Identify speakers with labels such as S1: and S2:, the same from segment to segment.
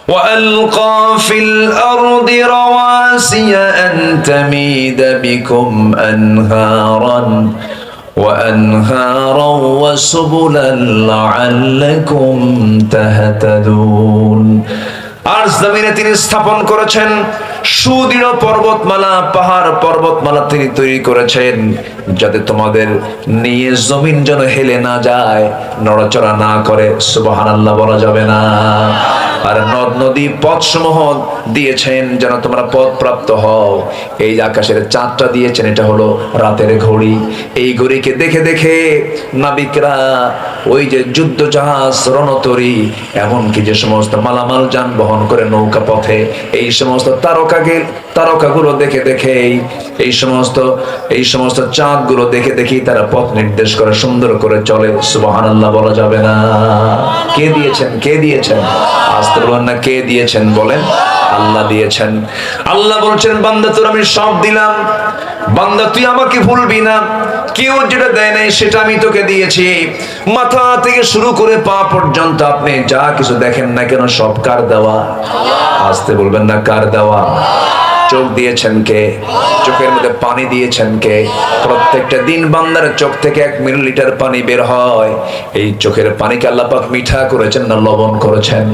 S1: وألقى في الأرض رواسي أن تميد بكم وأنهارا وسبلا لعلكم تهتدون। আর জমিনে তিনি স্থাপন করেছেন সুদৃঢ় পর্বতমালা, পাহাড় পর্বতমালা তিনি তৈরি করেছেন যাতে তোমাদের নিয়ে জমিন যেন হেলে না যায়, নড়াচড়া না করে। সুবহানাল্লাহ বলা যাবে না? আর নদ নদী পথসমূহ দিয়েছেন যেন তোমরা পথ প্রাপ্ত হও। এই আকাশের চাঁদটা দিয়েছেন, এটা হলো রাতের ঘড়ি। এই ঘড়িকে দেখে দেখে নাবিকরা ওই যে যুদ্ধ জাহাজ, রণতরী, এমনকি যে সমস্ত মালামাল যান বহন করে নৌকা পথে, এই সমস্ত তারকাগুলো দেখে দেখে, এই সমস্ত চাঁদগুলো দেখে দেখি তারা পথ নির্দেশ করে, সুন্দর করে চলে। সুবহানাল্লাহ বলা যাবে না? কে দিয়েছেন? কে দিয়েছেন? আসতে বলেন না, কে দিয়েছেন বলেন? আল্লাহ দিয়েছেন। আল্লাহ বলছেন, বান্দা তোর আমি সব দিলাম, বান্দা তুই আমাকে ভুলবি না। কেউ যেটা দেয় নাই সেটা আমি তোকে দিয়েছি। মাথা থেকে শুরু করে পা পর্যন্ত আপনি যা কিছু দেখেন না কেন সব কার দেওয়া? আসতে বলবেন না, কার দেওয়া? চোখ দিয়েছেন কে? চোখের মধ্যে পানি দিয়েছেন কে? প্রত্যেকটা দিন বান্দার চোখ থেকে 1 মিলিলিটার পানি বের হয়। এই চোখের পানিকে আল্লাহ পাক মিঠা করেছেন না লবণ করেছেন?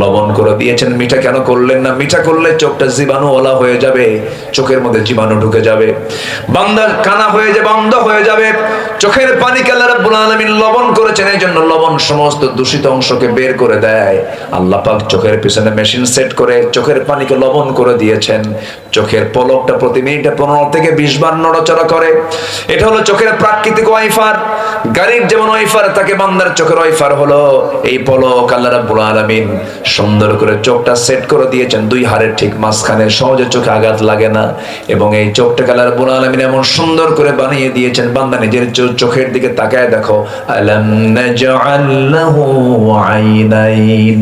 S1: লবণ করে দিয়েছেন। মিঠা কেন করলেন না? মিঠা করলে চোখটা জীবাণুওয়ালা হয়ে যাবে, চোখের মধ্যে জীবাণু ঢুকে যাবে, বান্দা কানা হয়ে যাবে, অন্ধ হয়ে যাবে। চোখের পানিকে আল্লাহ রাব্বুল আলামিন লবণ করেছেন, এই জন্য লবণ সমস্ত দূষিত অংশকে বের করে দেয়। আল্লাহ পাক চোখের পিছনে মেশিন সেট করে চোখের পানিকে লবণ করে দিয়েছেন। চোখের পলকটা প্রতি মিনিটে 15 থেকে 20 বার নড়াচড়া করে। এটা হলো চোখের প্রাকৃতিক ওয়াইফার। গাড়ির যেমন ওয়াইফার থাকে, বান্দার চোখের ওয়াইফার হলো এই পলক। আল্লাহ রাব্বুল আলামিন সুন্দর করে চোখটা সেট করে দিয়েছেন 2 হাড়ের ঠিক মাঝখানে, সহজে চোখে আঘাত লাগে না। এবং এই চোখটাকে আল্লাহ রাব্বুল আলামিন এমন সুন্দর করে বানিয়ে দিয়েছেন, বান্দা নিজের চোখের দিকে তাকায় দেখো, আলাম নাজআল লাহু আইনাইন।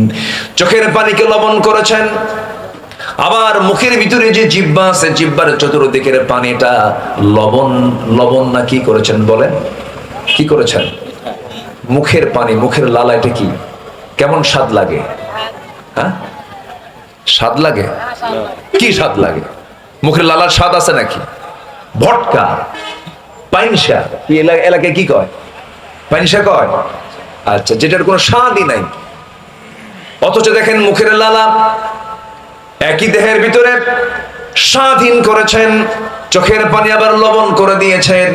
S1: চোখের পানিকে লবণ করেছেন। আবার মুখের ভিতরে যে জিহ্বা আছে, জিহ্বার চতুর্দিকের পানিটা লবণ না কি করেছেন বলেন? কি করেছেন? মুখের পানি, মুখের লালা, এটা কি কেমন স্বাদ লাগে? হ্যাঁ, স্বাদ লাগে? কি স্বাদ লাগে? মুখের লালার স্বাদ আছে নাকি? ভটকা, পাইনশা, কি এলাকায় কি কয়? পাইনশা কয়? আচ্ছা, যেটার কোনো স্বাদই নাই। অথচ দেখেন মুখের লালা একই দেহের ভিতরে স্বাধীন করেছেন। চোখের পানি আবার লবণ করে দিয়েছেন।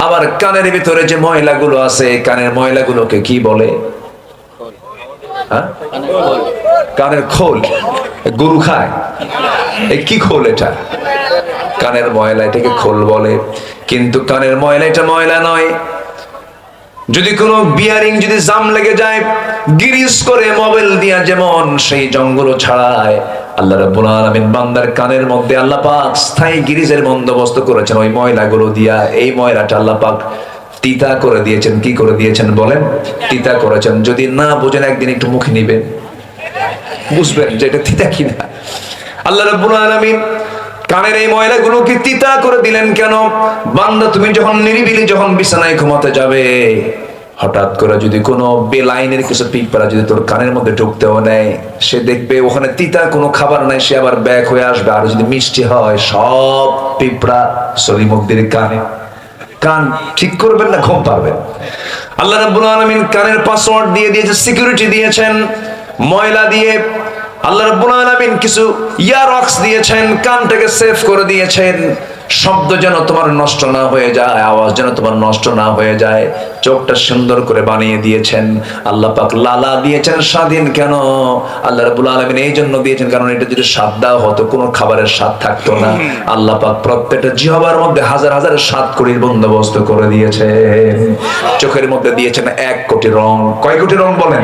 S1: আবার কানের ভিতরে যে ময়লাগুলো আছে, কানের ময়লাগুলোকে কি বলে? কানের খোল। গরু খায়, এই কি খোল? এটা কানের ময়লা, এটাকে খোল বলে। কিন্তু কানের ময়লা এটা ময়লা নয়। যদি কোনো বিয়ারিং যদি জাম লেগে যায়, গিরিস করে মোবাইল দিয়া যেমন সেই জঙ্গলও ছাড়ায়, আল্লাহ রাব্বুল আলামিন বান্দার কানের মধ্যে আল্লাহ পাক স্থায়ী গিরিজের বন্দোবস্ত করেছেন ওই ময়লাগুলো দিয়া। এই ময়লাটা আল্লাহ পাক তিতা করে দিয়েছেন। কি করে দিয়েছেন বলেন? তিতা করেছেন। যদি না বুঝেন একদিন একটু মুখে নিবেন, বুঝবেন যে এটা তিতা কিনা। আল্লাহ রাব্বুল আলামিন কানের এই ময়লাগুলোকে তিতা করে দিলেন কেন? বান্দা তুমি যখন নিরিবিলি যখন বিছানায় ঘুমাতে যাবে, হঠাৎ করে যদি কোনো বেলাইনের কিছু পিঁপড়া যদি তোর কানের মধ্যে ঢুকতেও নেয়, সে দেখবে ওখানে তিতা কোনো খাবার নাই, সে আবার ব্যাক হয়ে আসবে। আর যদি মিষ্টি হয়, সব পিঁপড়া সলিমুদ্দির কানে। কান ঠিক করবেন না ঘুম পারবেন। আল্লাহ রাব্বুল আলামিন কানের পাসওয়ার্ড দিয়ে দিয়েছে, সিকিউরিটি দিয়েছেন ময়লা দিয়ে। আল্লাহ রাব্বুল আলামিন কিছু ইয়ারক্স দিয়েছেন, কানটাকে সেভ করে দিয়েছেন। শব্দ যেন তোমার নষ্ট না হয়ে যায়, আওয়াজ যেন তোমার নষ্ট না হয়ে যায়। চোখটা সুন্দর করে বানিয়ে দিয়েছেন। আল্লাহ পাক লালা দিয়েছেন স্বাধীন কেন? আল্লাহ রাব্বুল আলামিন এই জন্য দিয়েছেন, কারণ এটা যদি স্বাদ দেওয়া হতো কোনো খাবারের স্বাদ থাকতো না। আল্লাহ পাক প্রত্যেকটা জিহ্বার মধ্যে হাজার হাজার স্বাদ করির বন্দোবস্ত করে দিয়েছেন। চোখের মধ্যে দিয়েছেন 1 কোটি রং। কয় কোটি রং বলেন?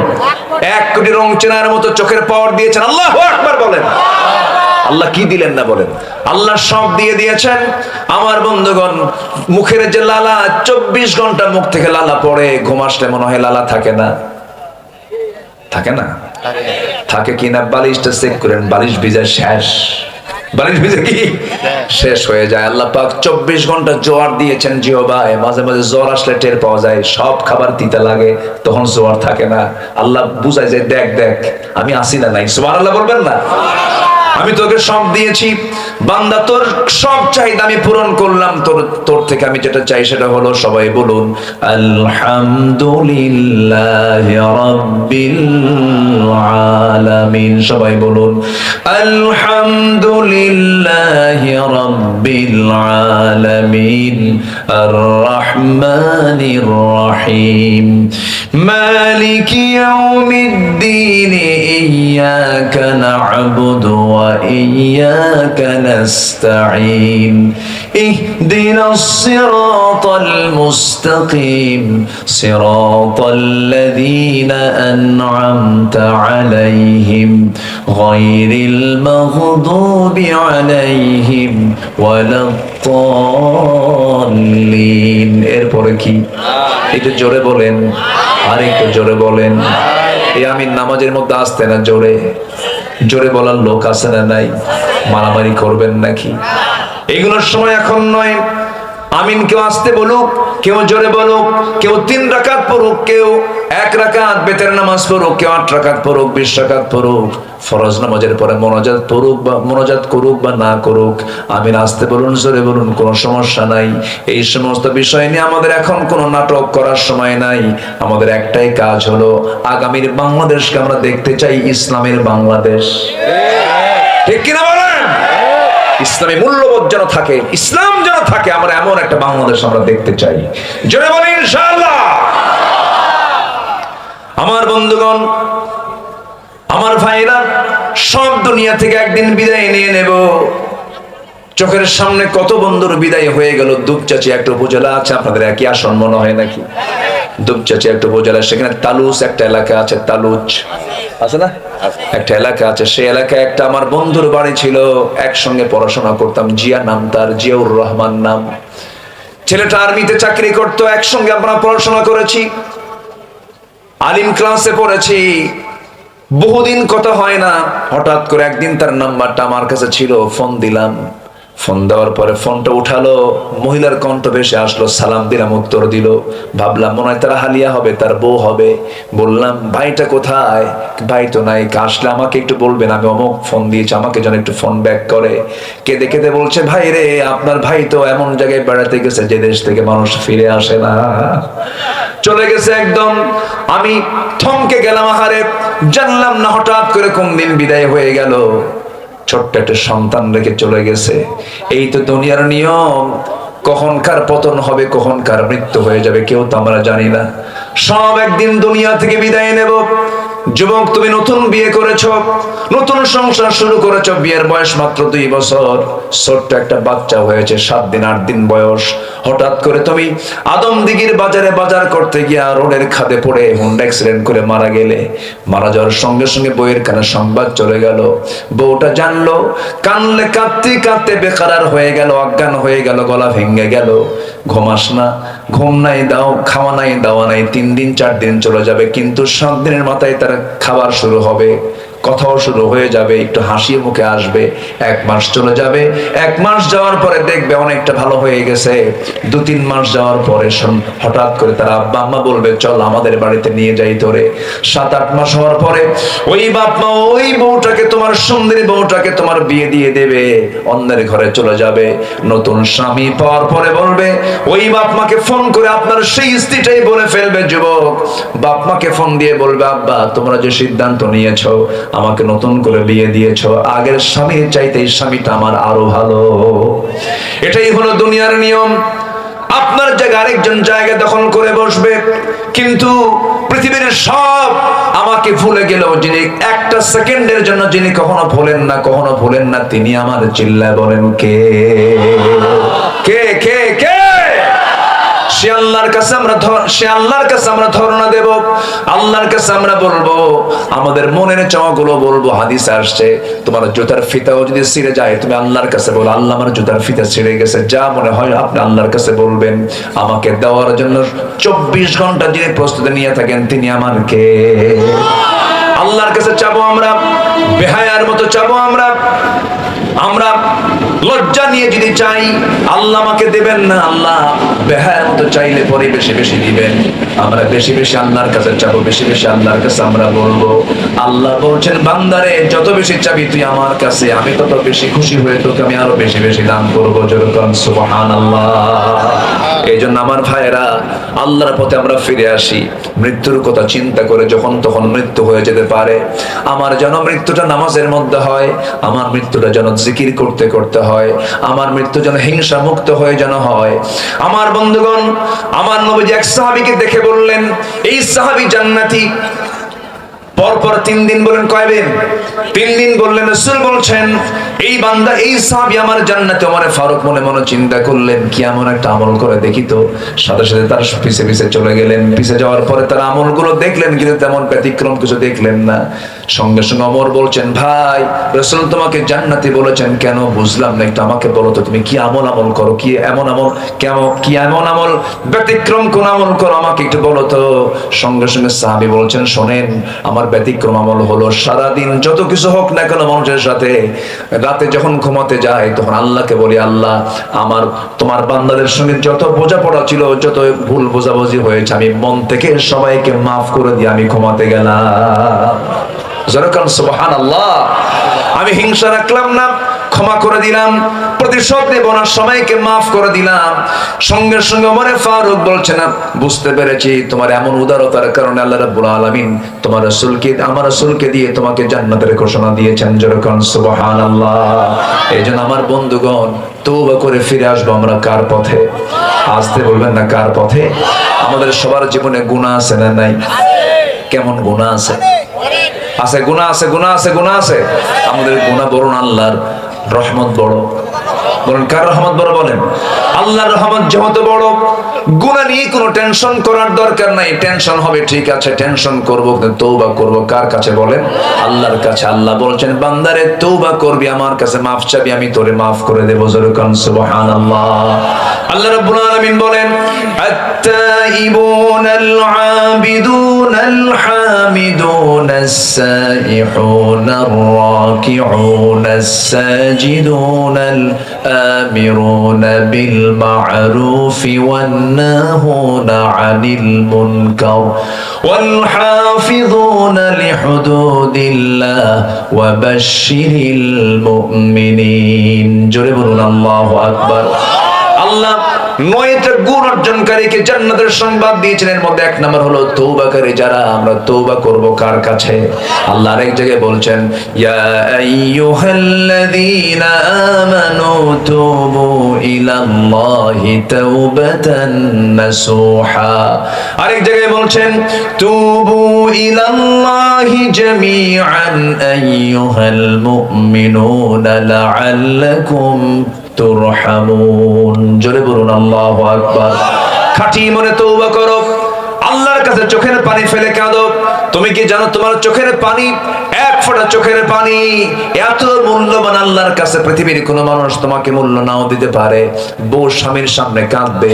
S1: 1 কোটি রং চেনার মতো চোখের পাওয়ার দিয়েছেন। আল্লাহু আকবার বলেন। আল্লাহ কি দিলেন না বলেন? আল্লাহ সব দিয়ে দিয়েছেন। আমার বন্ধুগণ, মুখের যে লালা, 24 ঘন্টা মুখ থেকে লালা পড়ে, ঘুম আসলে মনে হয় লালা থাকে না? থাকে না? থাকে কিনা বালিশটা চেক করেন, বালিশ ভিজা শেষ। বালির ভিতরে কি শেষ হয়ে যায়। আল্লাহ পাক 24 ঘন্টা জোয়ার দিয়েছেন জিহ্বায়, মাঝে মাঝে জ্বর আসলে টের পাওয়া যায়, সব খাবার তিতা লাগে, তখন জোয়ার থাকে না। আল্লাহ বুঝায় যে দেখ দেখ আমি আসি না নাই, সুবহানাল্লাহ বলবেন না? আমি তোকে সব দিয়েছি বান্দা, তোর সব চাহিদা আমি পূরণ করলাম, তোর থেকে আমি যেটা চাই সেটা হলো, সবাই বলুন আলহামদুলিল্লাহি রাব্বিল আলামিন, সবাই বলুন আলহামদুলিল্লাহি রাব্বিল আলামিন আর রহমানির রহিম মালিকি ইয়াউমিদ্দিন ইয়্যাকা না'বুদু ওয়া ইয়্যাকা নাস্তাঈন ইহদিনাস সিরাতাল মুস্তাকিম সিরাতাল লাযীনা আন'আমতা আলাইহিম গায়রিল মাগদুবি আলাইহিম ওয়ালাদ-দাল্লিন। এরপরে কি? একটু জোরে বলেন, আর একটু জোরে বলেন। এই আমিন নামাজের মধ্যে আসতে না, জোরে জোরে বলার লোক আছে না নাই? মারামারি করবেন নাকি? এগুলোর সময় এখন নয়। আমিন কেউ আসতে বলুক, কেউ জোরে বলুক, কেউ 3 রাকাত পড়ুক, কেউ 1 রাকাত বেতের নামাজ পড়ুক, কেউ 8 রাকাত পড়ুক, 20 রাকাত পড়ুক, ফরজ নামাজের পরে মোনাজাত পড়ুক বা মোনাজাত করুক বা না করুক, আমিন আসতে বলুন, জোরে বলুন, কোনো সমস্যা নাই। এই সমস্ত বিষয় নিয়ে আমাদের এখন কোনো নাটক করার সময় নাই। আমাদের একটাই কাজ হলো, আগামীর বাংলাদেশকে আমরা দেখতে চাই ইসলামের বাংলাদেশ। ঠিক কিনা বলেন? ইসলামী মূল্যবোধ যেন থাকে, ইসলাম যেন থাকে, আমরা এমন একটা বাংলাদেশ আমরা দেখতে চাই। জোরে বলি ইনশাআল্লাহ। আমার বন্ধুগণ, আমার ভাইরা, সব দুনিয়া থেকে একদিন বিদায় নিয়ে নেব। চোখের সামনে কত বন্ধুর বিদায় হয়ে গেল। দুপচাচি একটা উপজেলা আছে, আপনাদের একই আসন মনে হয় নাকি? দুপচাচি একটা উপজেলা, সেখানে তালুচ একটা এলাকা আছে, তালুচ আছে না, একটা এলাকা আছে। সেই এলাকায় একটা আমার বন্ধুর বাড়ি ছিল, একসঙ্গে পড়াশোনা করতাম। জিয়া নাম তার, জিয়াউর রহমান নাম। ছেলেটা আর্মিতে চাকরি করতো, একসঙ্গে আমরা পড়াশোনা করেছি, আলিম ক্লাসে পড়েছি, বহুদিন কথা হয় না। হঠাৎ করে একদিন তার নাম্বারটা আমার কাছে ছিল, ফোন দিলাম। ফোন দেওয়ার পরে ফোনটা উঠালো, মহিলার কণ্ঠ ভেসে আসলো, সালাম দিলাম, উত্তর দিল। ভাবলাম মনে হয় তার হালিয়া হবে, তার বউ হবে। বললাম ভাইটা কোথায়? ভাই তো নাই, আসলে আমাকে একটু বলবেন, আমি অমুক ফোন দিয়েছি, আমাকে যেন একটু ফোন ব্যাক করে। কেঁদে কেঁদে বলছে, ভাই রে, আপনার ভাই তো এমন জায়গায় বেড়াতে গেছে যে দেশ থেকে মানুষ ফিরে আসে না, চলে গেছে একদম। আমি থমকে গেলাম, আহারে, জানলাম না হঠাৎ করে কোন দিন বিদায় হয়ে গেল। ছোট্ট একটা সন্তান রেখে চলে গেছে। এই তো দুনিয়ার নিয়ম, কখনকার পতন হবে, কখনকার মৃত্যু হয়ে যাবে, কেউ তো আমরা জানি না। সব একদিন দুনিয়া থেকে বিদায় নেব। যুবক, তুমি নতুন বিয়ে করেছো, নতুন সংসার শুরু করেছো, বিয়ের বয়স মাত্র 2 বছর, ছোট্ট একটা বাচ্চা হয়েছে, 7 দিন 8 দিন বয়স। হঠাৎ করে তুমি আদমদিঘির বাজারে বাজার করতে গিয়ে রোডের খাদে পড়ে হুন্ডা অ্যাক্সিডেন্ট করে মারা গেলে। মারা যাওয়ার সঙ্গে সঙ্গে বউয়ের কানে সংবাদ চলে গেল। বউটা জানলো, কানলে কাঁদতে কাঁদতে বেকারার হয়ে গেল, অজ্ঞান হয়ে গেল, গলা ভেঙে গেল। ঘুমাস না, ঘুম নাই, দাও খাওয়া নাই, দাওয়া নাই। 3 দিন 4 দিন চলে যাবে, কিন্তু 7 দিনের মাথায় তার খাবার শুরু হবে, কথাও শুরু হয়ে যাবে, একটু হাসি মুখে আসবে। 1 মাস চলে যাবে, 1 মাস যাওয়ার পরে দেখবে অনেকটা ভালো হয়ে গেছে। 2-3 মাস যাওয়ার পরে হঠাৎ করে তার আব্বা আম্মা বলবে, চল আমাদের বাড়িতে নিয়ে যাই তোরে। 7-8 মাস হওয়ার পরে ওই বাপ মা ওই বউটাকে, তোমার সুন্দরী বউটাকে তোমার বিয়ে দিয়ে দেবে, অন্যের ঘরে চলে যাবে। নতুন স্বামী পাওয়ার পরে বলবে, ওই বাপ মাকে ফোন করে আপনার সেই স্ত্রীটাই বলে ফেলবে। যুবক, বাপ মাকে ফোন দিয়ে বলবে, আব্বা তোমরা যে সিদ্ধান্ত নিয়েছো, আমাকে নতুন করে বিয়ে দিয়েছো, আগের স্বামীর চাইতে এই স্বামীটা আমার আরো ভালো। এটাই হলো দুনিয়ার নিয়ম। আপনার জায়গা আরেকজন জায়গা দখল করে বসবে, কিন্তু পৃথিবীর সব আমাকে ভুলে গেলেও যিনি একটা সেকেন্ডের জন্য যিনি কখনো ভোলেন না, কখনো ভোলেন না, তিনি আমার। চিল্লায় বলেন কে? কে কে কে? সে আল্লাহর কাছে আমরা ধর্ণা দেব, আল্লাহর কাছে আমরা বলবো, আমাদের মনের চাওয়াগুলো বলবো। হাদিসে আসছে, তোমার জুতার ফিতাও যদি ছিঁড়ে যায়, তুমি আল্লাহর কাছে বলো, আল্লাহ আমার জুতার ফিতা ছিঁড়ে গেছে। যা মনে হয় আপনি আল্লাহর কাছে বলবেন। আমাকে দেওয়ার জন্য 24 ঘন্টা যিনি প্রস্তুতি নিয়ে থাকেন, তিনি আমার কে? আল্লাহর কাছে চাবো আমরা, বেহায়ার মতো চাবো আমরা। আমরা লজ্জা নিয়ে যদি চাই আল্লাহ আমাকে দেবেন না, আল্লাহ বেহায়ার মতো চাইলে পরে বেশি বেশি দিবেন। আমরা বেশি বেশি আল্লাহর কাছে চাবো, বেশি বেশি আল্লাহর কাছে আমরা বলবো। আল্লাহ বলছেন বান্দারে যত বেশি চাবি তুই আমার কাছে, আমি তত বেশি খুশি হয়ে তোকে আমি আরো বেশি বেশি দান করবো। যেরকম সুবহানাল্লাহ। এই জন্য আমার ভাইয়েরা, আল্লাহর পথে আমরা ফিরে আসি। মৃত্যুর কথা চিন্তা করে যখন তখন মৃত্যু হয়ে যেতে পারে। আমার যেন মৃত্যুটা নামাজের মধ্যে হয়, আমার মৃত্যুটা যেন জিকির করতে করতে হয়, আমার মৃত্যু যেন হিংসা মুক্ত হয়ে যেন হয়। আমার বন্ধুগণ, আমার নবীজি এক সাহাবীকে দেখে বললেন এই সাহাবী জান্নাতি। পরপর 3 দিন বলেন, কয়দিন? 3 দিন বললেন। রাসূল বলছেন এই বান্দা, এই সাহাবী আমার জান্নাতে। ওমর ফারুক মনে মনে চিন্তা করলেন কি এমন একটা আমল করে দেখি তো। সাথে সাথে তার পিছে পিছে চলে গেলেন। পিছে যাওয়ার পরে তার আমলগুলো দেখলেন, কিন্তু তেমন ব্যতিক্রম কিছু দেখলেন না। সঙ্গে সঙ্গে ওমর বলছেন ভাই, রাসূল তোমাকে জান্নাতি বলেছেন কেন? বুঝলাম না, একটু আমাকে বলো তো তুমি কি আমল করো, কি এমন আমল, কি এমন আমল, ব্যতিক্রম কোন আমল করো, আমাকে একটু বলো তো। সঙ্গে সঙ্গে সাহাবী বলছেন শোনেন, আমার ব্যতিক্রম আমল হলো সারাদিন যত কিছু হোক না কেন মানুষের সাথে, রাতে যখন ঘুমাতে যায় তখন আল্লাহকে বলি আল্লাহ আমার তোমার বান্দাদের সঙ্গে যত বোঝাপড়া ছিল, যত ভুল বোঝাবুঝি হয়েছে, আমি মন থেকে সবাইকে মাফ করে দিয়ে আমি ঘুমাতে গেলাম। যেরকম সুবহানাল্লাহ। আমি হিংসা রাখলাম না, ক্ষমা করে দিলাম, প্রতিশোধ নেব না, সবাইকে মাফ করে দিলাম। সঙ্গে সঙ্গে ওমর ফারুক বলছেন বুঝতে পেরেছি তোমার এমন উদারতার কারণে আল্লাহ রাব্বুল আলামিন তোমার রাসূলকে, আমার রাসূলকে দিয়ে তোমাকে জান্নাতের ঘোষণা দিয়েছেন। যেরকম সুবহানাল্লাহ। এইজন্য আমার বন্ধুগণ, তওবা করে ফিরে আসবো আমরা কার পথে? আসতে বলবেন না, কার পথে? আমাদের সবার জীবনে গুনাহ আছে না নাই? কেমন গুনাহ আছে? আছে গুনাহ আছে, গুনাহ আছে, গুনাহ আছে। আমাদের গুনাহ বড় না আল্লাহর রহমত বড়? বলেন কার রহমত বড়? বলেন আল্লাহর রহমত যেহেতু বড়, গুনাহ নিয়ে কোনো টেনশন করার দরকার নাই। টেনশন হবে ঠিক আছে, টেনশন করব, কিন্তু তওবা করব কার কাছে? বলেন আল্লাহর কাছে। আল্লাহ বলছেন বান্দারে তওবা করবি, আমার কাছে মাফ চাবি, আমি তোরে মাফ করে দেব। যেরকম সুবহানাল্লাহ। আল্লাহ রাব্বুল আলামিন বলেন আত-তাইবুনাল আবিদুনাল হামিদুনাস সাইহুনার রাকিউনাস সাজিদুনাল আমিরুনা বিল মা'রুফি ওয়ান নাহুনা আনিল মুনকার ওয়াল হাফিযুনা লিহুদুদিল্লাহ ওয়া বাশশিরিল মুমিনিন। জোরে বলুন আল্লাহু আকবার। আল্লাহ 9টা গুণ অর্জনকারীকে জান্নাতের সংবাদ দিয়েছেন। এর মধ্যে 1 নম্বর হলো তওবাকারী যারা। আমরা তওবা করব কার কাছে? আল্লাহ আরেক জায়গায় বলছেন ইয়া আইয়ুহাল্লাযীনা আমানু তুবু ইলাল্লাহি তাওবাতান নাসুহা। আরেক জায়গায় বলছেন তুবু ইলাল্লাহি জামিআন আইয়ুহাল মুমিনুনা লাআল্লাকুম তুরহামুন। জোরে বলুন আল্লাহু আকবার। খাঁটি মনে তওবা করো, আল্লাহর কাছে চোখের পানি ফেলে কাঁদো। তুমি কি জানো তোমার চোখের পানি, 1 ফোঁটা চোখের পানি এত মূল্যবান আল্লাহর কাছে, পৃথিবীর কোনো মানুষ তোমাকে মূল্য নাও দিতে পারে। বউ স্বামীর সামনে কাঁদবে,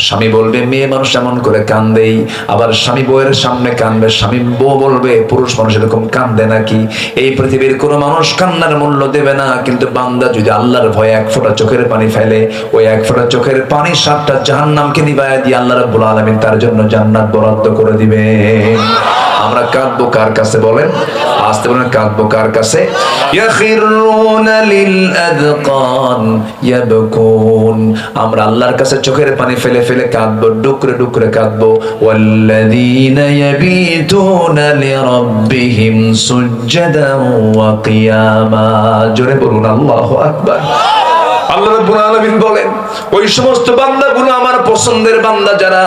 S1: স্বামী বলবে মেয়ে মানুষ এমন করে কাঁদেই। আবার স্বামী বউয়ের সামনে কাঁদবে, স্বামী বউ বলবে পুরুষ মানুষ এরকম কাঁদে নাকি? এই পৃথিবীর কোনো মানুষ কান্নার মূল্য দেবে না, কিন্তু বান্দা যদি আল্লাহর ভয়ে 1 ফোঁটা চোখের পানি ফেলে, ওই 1 ফোঁটা চোখের পানি 7টা জাহান্নামকে নিভায়া দিয়ে আল্লাহ রাব্বুল আলামিন তার জন্য জান্নাত বরাদ্দ করে দিবে। আমরা কাঁদবো কার কাছে? বলেন আসতে বলেন, কাঁদবো কার কাছে? ইয়াখিরুনা লিল আযকান ইয়াবকুন। আমরা আল্লাহর কাছে চোখের পানি ফেলে ফেলে কাঁদবো, ডুকরে ডুকরে কাঁদবো। ওয়াল্লাযীনা ইয়াবিতুনা লিরাব্বিহিম সুজদান ওয়া কিয়ামা। জোরে বলুন আল্লাহু আকবার। আল্লাহ রাব্বুল আলামিন বলেন ওই সমস্ত বান্দাগুলো আমার পছন্দের বান্দা যারা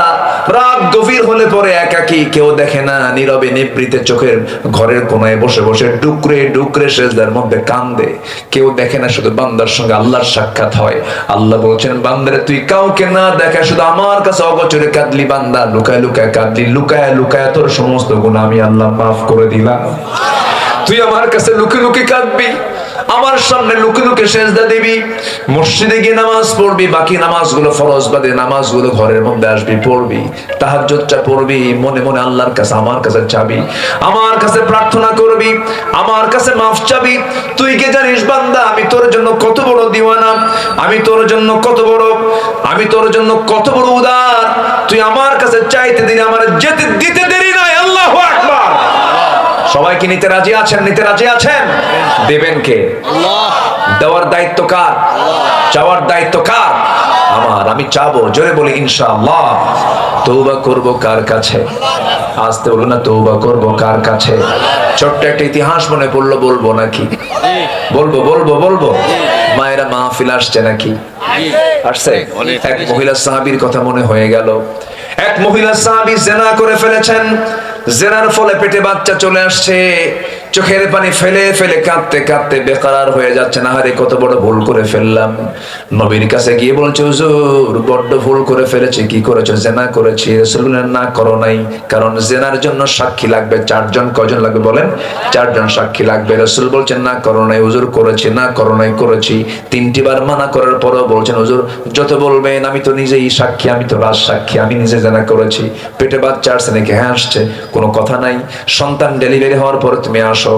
S1: রাত গভীর হলে পরে একাকী, কেউ দেখে না, নীরবে নিভৃতে চোখের ঘরের কোণায় বসে বসে ডুকরে ডুকরে সেজদার মধ্যে কান্দে। কেউ দেখে না, শুধু বান্দার সঙ্গে আল্লাহর সাক্ষাৎ হয়। আল্লাহ বলছেন বান্দারে তুই কাউকে না দেখা শুধু আমার কাছে অগোচরে কাঁদলি বান্দা, লুকায় লুকায় কাঁদলি, লুকায় লুকায় তোর সমস্ত গুনাহ আমি আল্লাহ মাফ করে দিলাম। তুই আমার কাছে লুকে লুকে কাঁদবি, আমার সামনে লুকে লুকে সেজদা দিবি, মসজিদে গিয়ে নামাজ পড়বি, বাকি নামাজগুলো ফরজ বাদে নামাজগুলো ঘরের মধ্যে আসবি পড়বি, তাহাজ্জুদটা পড়বি, মনে মনে আল্লাহর কাছে আমার কাছে চাবি, আমার কাছে প্রার্থনা করবি, আমার কাছে মাফ চাবি। তুই কি জানিস বান্দা, আমি তোর জন্য কত বড় দিওয়ানা, আমি তোর জন্য কত বড়, আমি তোর জন্য কত বড় উদার। তুই আমার কাছে চাইতে দিন, আমার যেতে দিতে দেরি নাই। আল্লাহু আকবার। সবাই কি নিতে রাজি আছেন? নিতে রাজি আছেন? দেবেন কে? আল্লাহ। দেওয়ার দায়িত্ব কার? চাওয়ার দায়িত্ব কার? আমার। আমি চাবো, জোরে বলি ইনশাআল্লাহ। তওবা করব কার কাছে? আস্তে বলো না, তওবা করব কার কাছে? ছোট্ট একটা ইতিহাস মনে পড়লো, বলবো নাকি? বলবো বলবো বলবো। মায়েরা মাহফিল আসছে নাকি? আসছে। এক মহিলা সাহাবীর কথা মনে হয়ে গেল। এক মহিলা সাহাবী জিনা করে ফেলেছেন, জিনার ফলে পেটে বাচ্চা চলে আসছে, চোখের পানি ফেলে ফেলে কাঁদতে কাঁদতে বেকার হয়ে যাচ্ছে, না হারে কত বড় ভুল করে ফেললাম। নবীর কাছে গিয়ে বলছে, হুজুর বড্ড ভুল করে ফেলেছি। কি করেছো? জিনা করেছি। রাসূল বললেন, না করো নাই, কারণ জিনার জন্য সাক্ষী লাগবে চারজন। কয়জন লাগবে বলেন? চারজন সাক্ষী লাগবে। রাসূল বলছেন, না করো নাই। হুজুর করেছি। না করো নাই। করেছি। তিনটি বার মানা করার পরও বলছেন, হুজুর যত বলবেন, আমি তো নিজেই সাক্ষী, আমি তো রাজ সাক্ষী, আমি নিজে জিনা করেছি। পেটে বাচ্চা আসছে নাকি? হ্যাঁ আসছে। কোনো কথা নাই। সন্তান ডেলিভারি হওয়ার পরে তুমি আসো।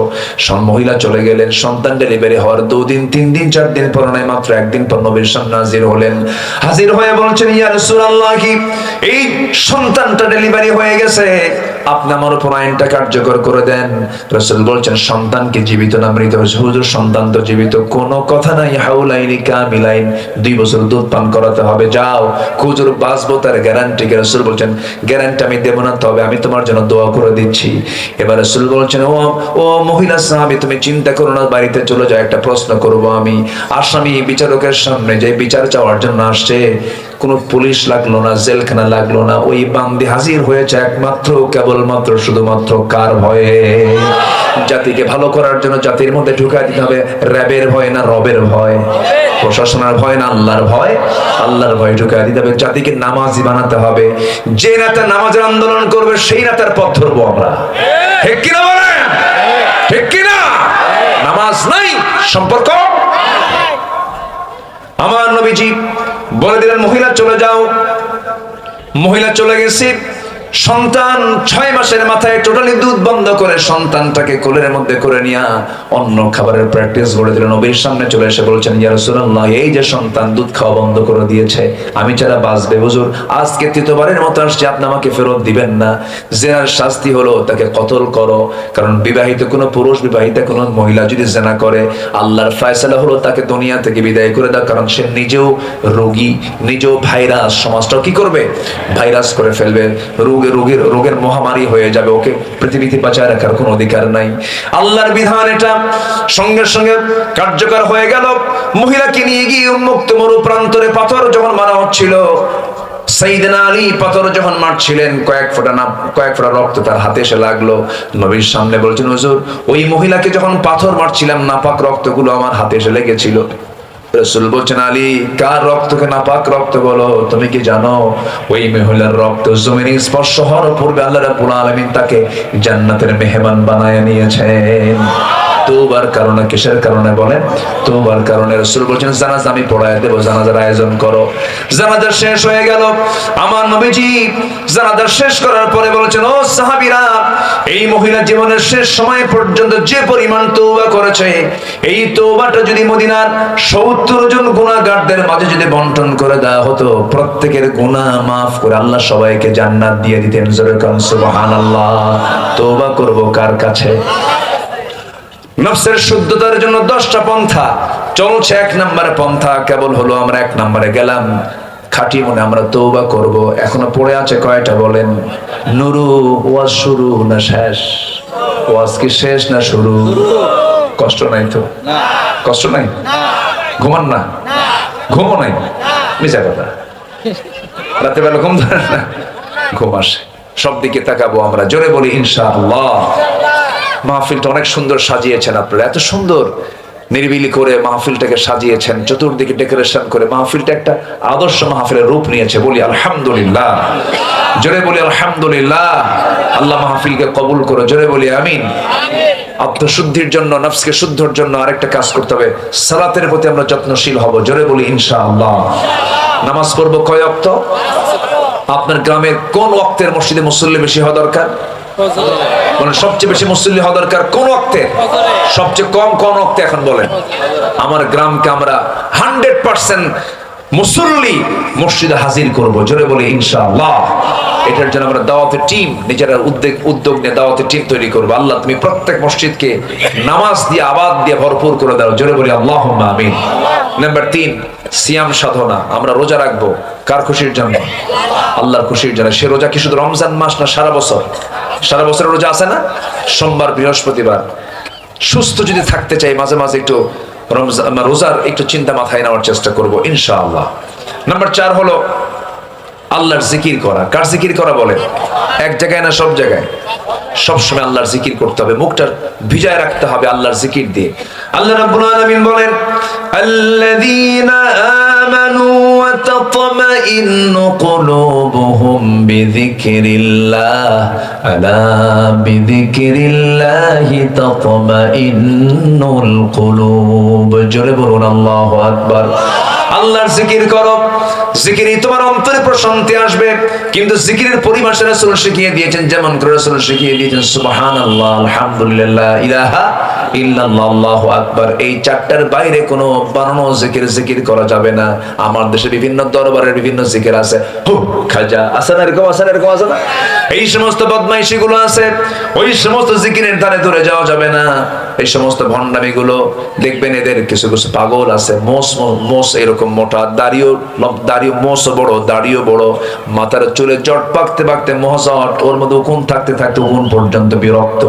S1: মহিলা চলে গেলেন। সন্তান ডেলিভারি হওয়ার 2 দিন 3 দিন 4 দিন পর নয়, মাত্র 1 দিন পর নবীর সামনে হাজির হলেন। হাজির হয়ে বলছেন, ইয়া রাসূলুল্লাহ, কি এই সন্তানটা ডেলিভারি হয়ে গেছে, আপনি আমার উপর আইনটা কার্যকর করে দেন। রাসূল বলছেন, সন্তান কি জীবিত না মৃত? হুজুর সন্তান তো জীবিত। কোনো কথা নাই, হাউলাইনি কামিলাইন, 2 বছর দুধ পান করাতে হবে। যাও। হুজুর বাঁচবো তার গ্যারান্টি কে? রাসূল বলছেন, গ্যারান্টি আমি দেব না, তবে আমি তোমার জন্য দোয়া করে দিচ্ছি। এবার রাসূল বলছেন, ও মহিলা সাহাবী, তুমি চিন্তা করো না, বাড়িতে চলে যাও। একটা প্রশ্ন করব আমি। আসামি বিচারকের সামনে যে বিচার চাওয়ার জন্য আসছে, কোনো পুলিশ লাগলো না, জেলখানা লাগলো না, ওই বান্দি হাজির হয়েছে একমাত্র কেবলমাত্র শুধুমাত্র কার ভয়ে? জাতিকে ভালো করার জন্য জাতির মধ্যে ঢুকাই দিতে হবে। র‍্যাবের ভয় না রবের ভয়? প্রশাসনের ভয় না আল্লাহর ভয়? আল্লাহর ভয় ঢুকাই দিতে হবে। জাতিকে নামাজি বানাতে হবে। যে নেতা নামাজের আন্দোলন করবে, সেই নেতার পথ ধরবো আমরা। ঠিক কিনা বলেন? ঠিক কিনা? নামাজ নাই, সম্পর্ক। আমার নবীজি বলে দিলেন, মহিলা চলে যাও। মহিলা চলে গেছে। সন্তান 6 মাসের মাথায় টোটালি দুধ বন্ধ করে সন্তানটাকে কোলের মধ্যে করে নিয়ে অন্য খাবারের প্র্যাকটিস করে দিলেন। নবীর সামনে চলে এসে বলছেন, ইয়া রাসূলুল্লাহ, এই যে সন্তান দুধ খাওয়া বন্ধ করে দিয়েছে, আমি ছাড়া বাঁচবে? হুজুর আজকে 3য়বারের মতো আসছে, আপনি আমাকে ফেরত দিবেন না। জিনার শাস্তি হলো তাকে কতল করো। কারণ বিবাহিত কোনো পুরুষ, বিবাহিত কোনো মহিলা যদি জিনা করে, আল্লাহর ফয়সালা হলো তাকে দুনিয়া থেকে বিদায় করে দাও। কারণ সে নিজেও রোগী, নিজেও ভাইরাস, সমাজটাও কি করবে? ভাইরাস করে ফেলবে। রোগের মহামারী হয়ে যাবে। ওকে পৃথিবীতে বাঁচায় রাখার কোনো অধিকার নাই। আল্লাহর বিধান এটা সঙ্গে সঙ্গে কার্যকর হয়ে গেল। মহিলাকে নিয়ে গিয়ে উন্মুক্ত মরু প্রান্তরে পাথর যখন মারা হচ্ছিল, সাইয়েদনা আলী পাথর যখন মারছিলেন, কয়েক ফোঁটা রক্ত তার হাতে এসে লাগলো। নবীর সামনে বলছেন, হুজুর ওই মহিলাকে যখন পাথর মারছিলাম, নাপাক রক্তগুলো আমার হাতে এসে লেগেছিল। রাসূল বলছেন, আলী কার রক্তকে নাপাক রক্ত বলো? তুমি কি জানো ওই মহিলার রক্ত জমিনে স্পর্শ হওয়ার পূর্বে আল্লাহ রাব্বুল আলামিন তাকে জান্নাতের মেহমান বানায় নিয়েছেন। তওবার কারণে। কিসের কারণে বলেন? তওবার কারণে। রাসূল বলেন, জানাজা আমি পড়ায় দেব, জানাজার আয়োজন করো। জানাজা শেষ হয়ে গেল। আমার নবীজি জানাজা শেষ করার পরে বলেছেন, ও সাহাবীরা, এই মহিলা জীবনের শেষ সময় পর্যন্ত যে পরিমাণ তওবা করেছে, এই তওবাটা যদি মদিনার 70 জন গুনাহগারদের মাঝে যদি বন্টন করে দেওয়া হতো, প্রত্যেকের গুনাহ মাফ করে আল্লাহ সবাইকে জান্নাত দিয়ে দিতেন। জোরে কান সুবহানাল্লাহ। তওবা করব কার কাছে? নফসের শুদ্ধতার জন্য 10টা পন্থা চলছে। 1 নম্বর পন্থা কেবল হলো আমরা 1 নম্বরে গেলাম, খাঁটি মনে আমরা তওবা করব। এখনো পড়ে আছে কয়টা বলেন? নুরু ওয়াজ শুরু না শেষ? ওয়াজ কি শেষ না শুরু? কষ্ট নাই তো? কষ্ট নাই? ঘুমান না? ঘুমো নাই? মিছা কথা। রাতে বেলা ঘুম ধরে না? ঘুম আসে। সব দিকে তাকাবো আমরা, জোরে বলি ইনশাআল্লাহ। মাহফিলটা অনেক সুন্দর সাজিয়েছেন আপনারা, এত সুন্দর নিরিবিলি করে মাহফিলটাকে সাজিয়েছেন, চতুর্দিকে ডেকোরেশন করে মাহফিলটা একটা আদর্শ মাহফিলের রূপ নিয়েছে। বলি আলহামদুলিল্লাহ। জোরে বলি আলহামদুলিল্লাহ। আল্লাহ মাহফিলকে কবুল করো। জোরে বলি আমিন। আত্মশুদ্ধির জন্য, নফসকে শুদ্ধর জন্য আরেকটা কাজ করতে হবে, সালাতের প্রতি আমরা যত্নশীল হব। জোরে বলি ইনশাআল্লাহ। নামাজ পড়বো কয় ওয়াক্ত? আপনার গ্রামের কোন ওয়াক্তের মসজিদে মুসল্লি বেশি হওয়া দরকার? মানে সবচেয়ে বেশি মুসল্লি হওয়া দরকার কোন ওয়াক্তে? সবচেয়ে কম কোন ওয়াক্তে এখন বলেন? আমার গ্রামকে আমরা 100% মুসল্লি মসজিদে হাজির করব। জোরে বলি ইনশাআল্লাহ। এটার জন্য আমরা দাওয়াতের টিম, নিজেরা উদ্যোগ নিয়ে দাওয়াতের টিম তৈরি করবো। আল্লাহ তুমি প্রত্যেক মসজিদকে নামাজ দিয়ে আবাদ দিয়ে ভরপুর করে দাও। জোরে বলি আল্লাহুম্মা আমিন। নাম্বার 3, সিয়াম সাধনা। আমরা রোজা রাখবো কার খুশির জন্য? আল্লাহর খুশির জন্য। সে রোজা কি শুধু রমজান মাস না সারা বছর? সারা বছর রোজা আছে না? সোমবার, বৃহস্পতিবার। সুস্থ যদি থাকতে চাই মাঝে মাঝে একটু রোজার একটু চিন্তা মাথায় নেওয়ার চেষ্টা করব ইনশাআল্লাহ। নাম্বার 4 হলো আল্লাহর জিকির করা। কার জিকির করা বলে? এক জায়গায় না সব জায়গায়? সবসময় আল্লাহর জিকির করতে হবে, মুখটা ভিজায় রাখতে হবে আল্লাহর জিকির দিয়ে। আল্লাহ রাব্বুল আলামিন বলেন, আল্লাযীনা আমানু ওয়া তাতমাইন্নু কুলুবুহুম বিযিকরিল্লাহ আলা বিযিকরিল্লাহি তাতমাইন্নুল কুলুব। জোরে বলুন আল্লাহু আকবার। আল্লাহর জিকির করো, জিকিরই তোমার অন্তরে প্রশান্তি আসবে। কিন্তু জিকিরের পরিভাষা রাসূল শিখিয়ে দিয়েছেন, যেমন করে রাসূল শিখিয়ে দিয়েছেন সুবহানাল্লাহ, আলহামদুলিল্লাহ, ইলাহা ইল্লাল্লাহ, আল্লাহু আকবার। এই চারটার বাইরে কোনো বানানো জিকির করা যাবে না। আমার দেশে বিভিন্ন দরবারের বিভিন্ন জিকির আছে, হু খাজা আছে না, এরকম আছে না, এরকম আছে না, এই সমস্ত বদমাইশি গুলো আছে। ওই সমস্ত জিকিরের ধারে ধরে যাওয়া যাবে না। এই সমস্ত ভণ্ডামি গুলো দেখবেন, এদের কিছু কিছু পাগল আছে, মোস এরকম মোটা, দাড়িও মোস বড়, দাড়িও বড়, মাথার চুলে জট পাকতে পাকতে মহাজট, ওর মধ্যে উকুন থাকতে থাকতে উকুন পর্যন্ত বিরক্ত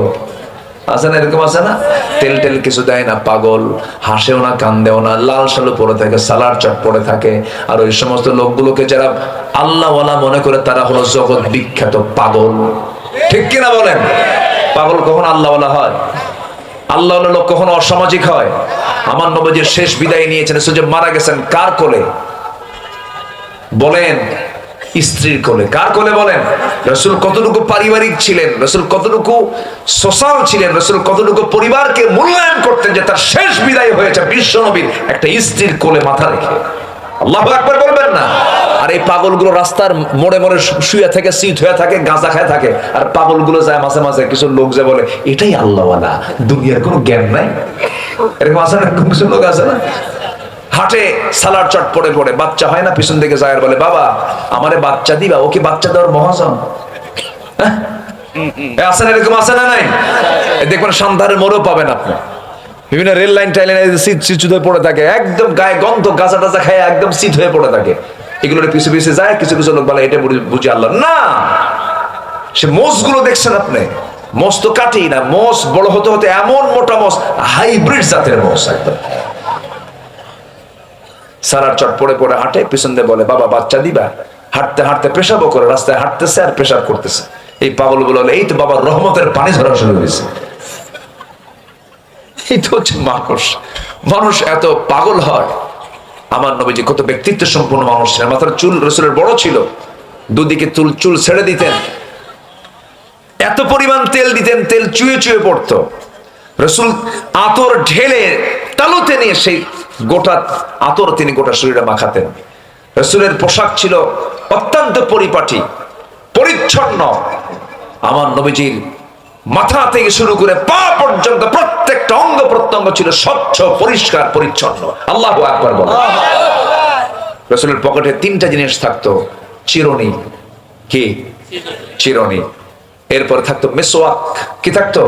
S1: আছে না, এরকম আছে না? তেল টেল কিছু দেয় না, পাগল, হাসেও না, কান্দেও না, লাল সালু পরে থাকে, সালার চট পরে থাকে। আর ওই সমস্ত লোকগুলোকে যারা আল্লাহওয়ালা মনে করে তারা হলো জগৎ বিখ্যাত পাগল। ঠিক কিনা বলেন? পাগল কখন আল্লাহওয়ালা হয়? আল্লাহওয়ালা লোক কখনো অসামাজিক হয়? আমার নবীজির শেষ বিদায় নিয়েছেন, যে মারা গেছেন কার কোলে বলেন? স্ত্রীর কোলে। কার কোলে বলেন? রাসূল কতটুকু পারিবারিক ছিলেন, রাসূল কতটুকু সোশ্যাল ছিলেন, রাসূল কতটুকু পরিবারকে মূল্যায়ন করতেন, যে তার শেষ বিদায় হয়েছে বিশ্ব নবীর একটা স্ত্রীর কোলে মাথা রেখে। আল্লাহু আকবার বলবেন না? আর এই পাগলগুলো রাস্তার মোড়ে মোড়ে শুয়ে থাকে, সিট হয়ে থাকে, গাঁজা খায় থাকে। আর পাগলগুলো যায় মাঝে মাঝে কিছু লোক যে বলে এটাই আল্লাহওয়ালা, দুনিয়ার কোনো জ্ঞান নাই। এরকম আছে না, কিছু লোক আছে না, হাটে সালার চট পড়ে পড়ে, বাচ্চা হয় না, পিছন দিকে যায় আর বলে বাবা আমারে বাচ্চা দিবা। ও কি বাচ্চা দেওয়ার মহাজন? আছে না, এরকম আছে না নাই? দেখবেন সন্ধ্যারের মোড়েও পাবেন আপনি, বিভিন্ন রেল লাইন টাইলাইন সিট হয়ে পড়ে থাকে, একদম গায়ে গন্ধ, গাঁজা টাজা খায় একদম সিট হয়ে পড়ে থাকে। এগুলোর পিছু পিছু যায়, কিছু কিছু লোক বলে এটা বুঝি আল্লাহ না। সে মোষ গুলো দেখছেন আপনি, মোষ তো কাটি না, মোষ বড় হতে হতে এমন মোটা মোষ, হাইব্রিড জাতের মোষ একদম। সারার চট পড়ে পড়ে হাঁটে, পিছন দিয়ে বলে বাবা বাচ্চা দিবা। হাঁটতে হাঁটতে পেশাবও করে, রাস্তায় হাঁটতেছে আর পেশাব করতেছে। এই পাগল গুলো এই তো বাবার রহমতের পানি ঝরা শুরু হয়েছে। এই তো হচ্ছে মানুষ। মানুষ এত পাগল হয়। আমার নবীজি কত ব্যক্তিত্ব সম্পন্ন মানুষ ছিলেন। মাথার চুল রাসূলের বড় ছিল, দুদিকে চুল ছেড়ে দিতেন, এত পরিমাণ তেল দিতেন, তেল চুয়ে চুয়ে পড়তো। রাসূল আতর ঢেলে তালুতে নিয়ে সেই গোটা আতর তিনি গোটা শরীরে মাখাতেন। রাসূলের পোশাক ছিল অত্যন্ত পরিপাটি, পরিচ্ছন্ন। আমার নবীজির মাথা থেকে শুরু করে পা পর্যন্ত প্রত্যেকটা অঙ্গ প্রত্যঙ্গ ছিল স্বচ্ছ, পরিষ্কার, পরিচ্ছন্ন। আল্লাহু আকবার বলেন। রাসূলের পকেটে 3টা জিনিস থাকতো, চিরুনি, কি চিরুনি, এরপর থাকতো মেসওয়াক, কি থাকতো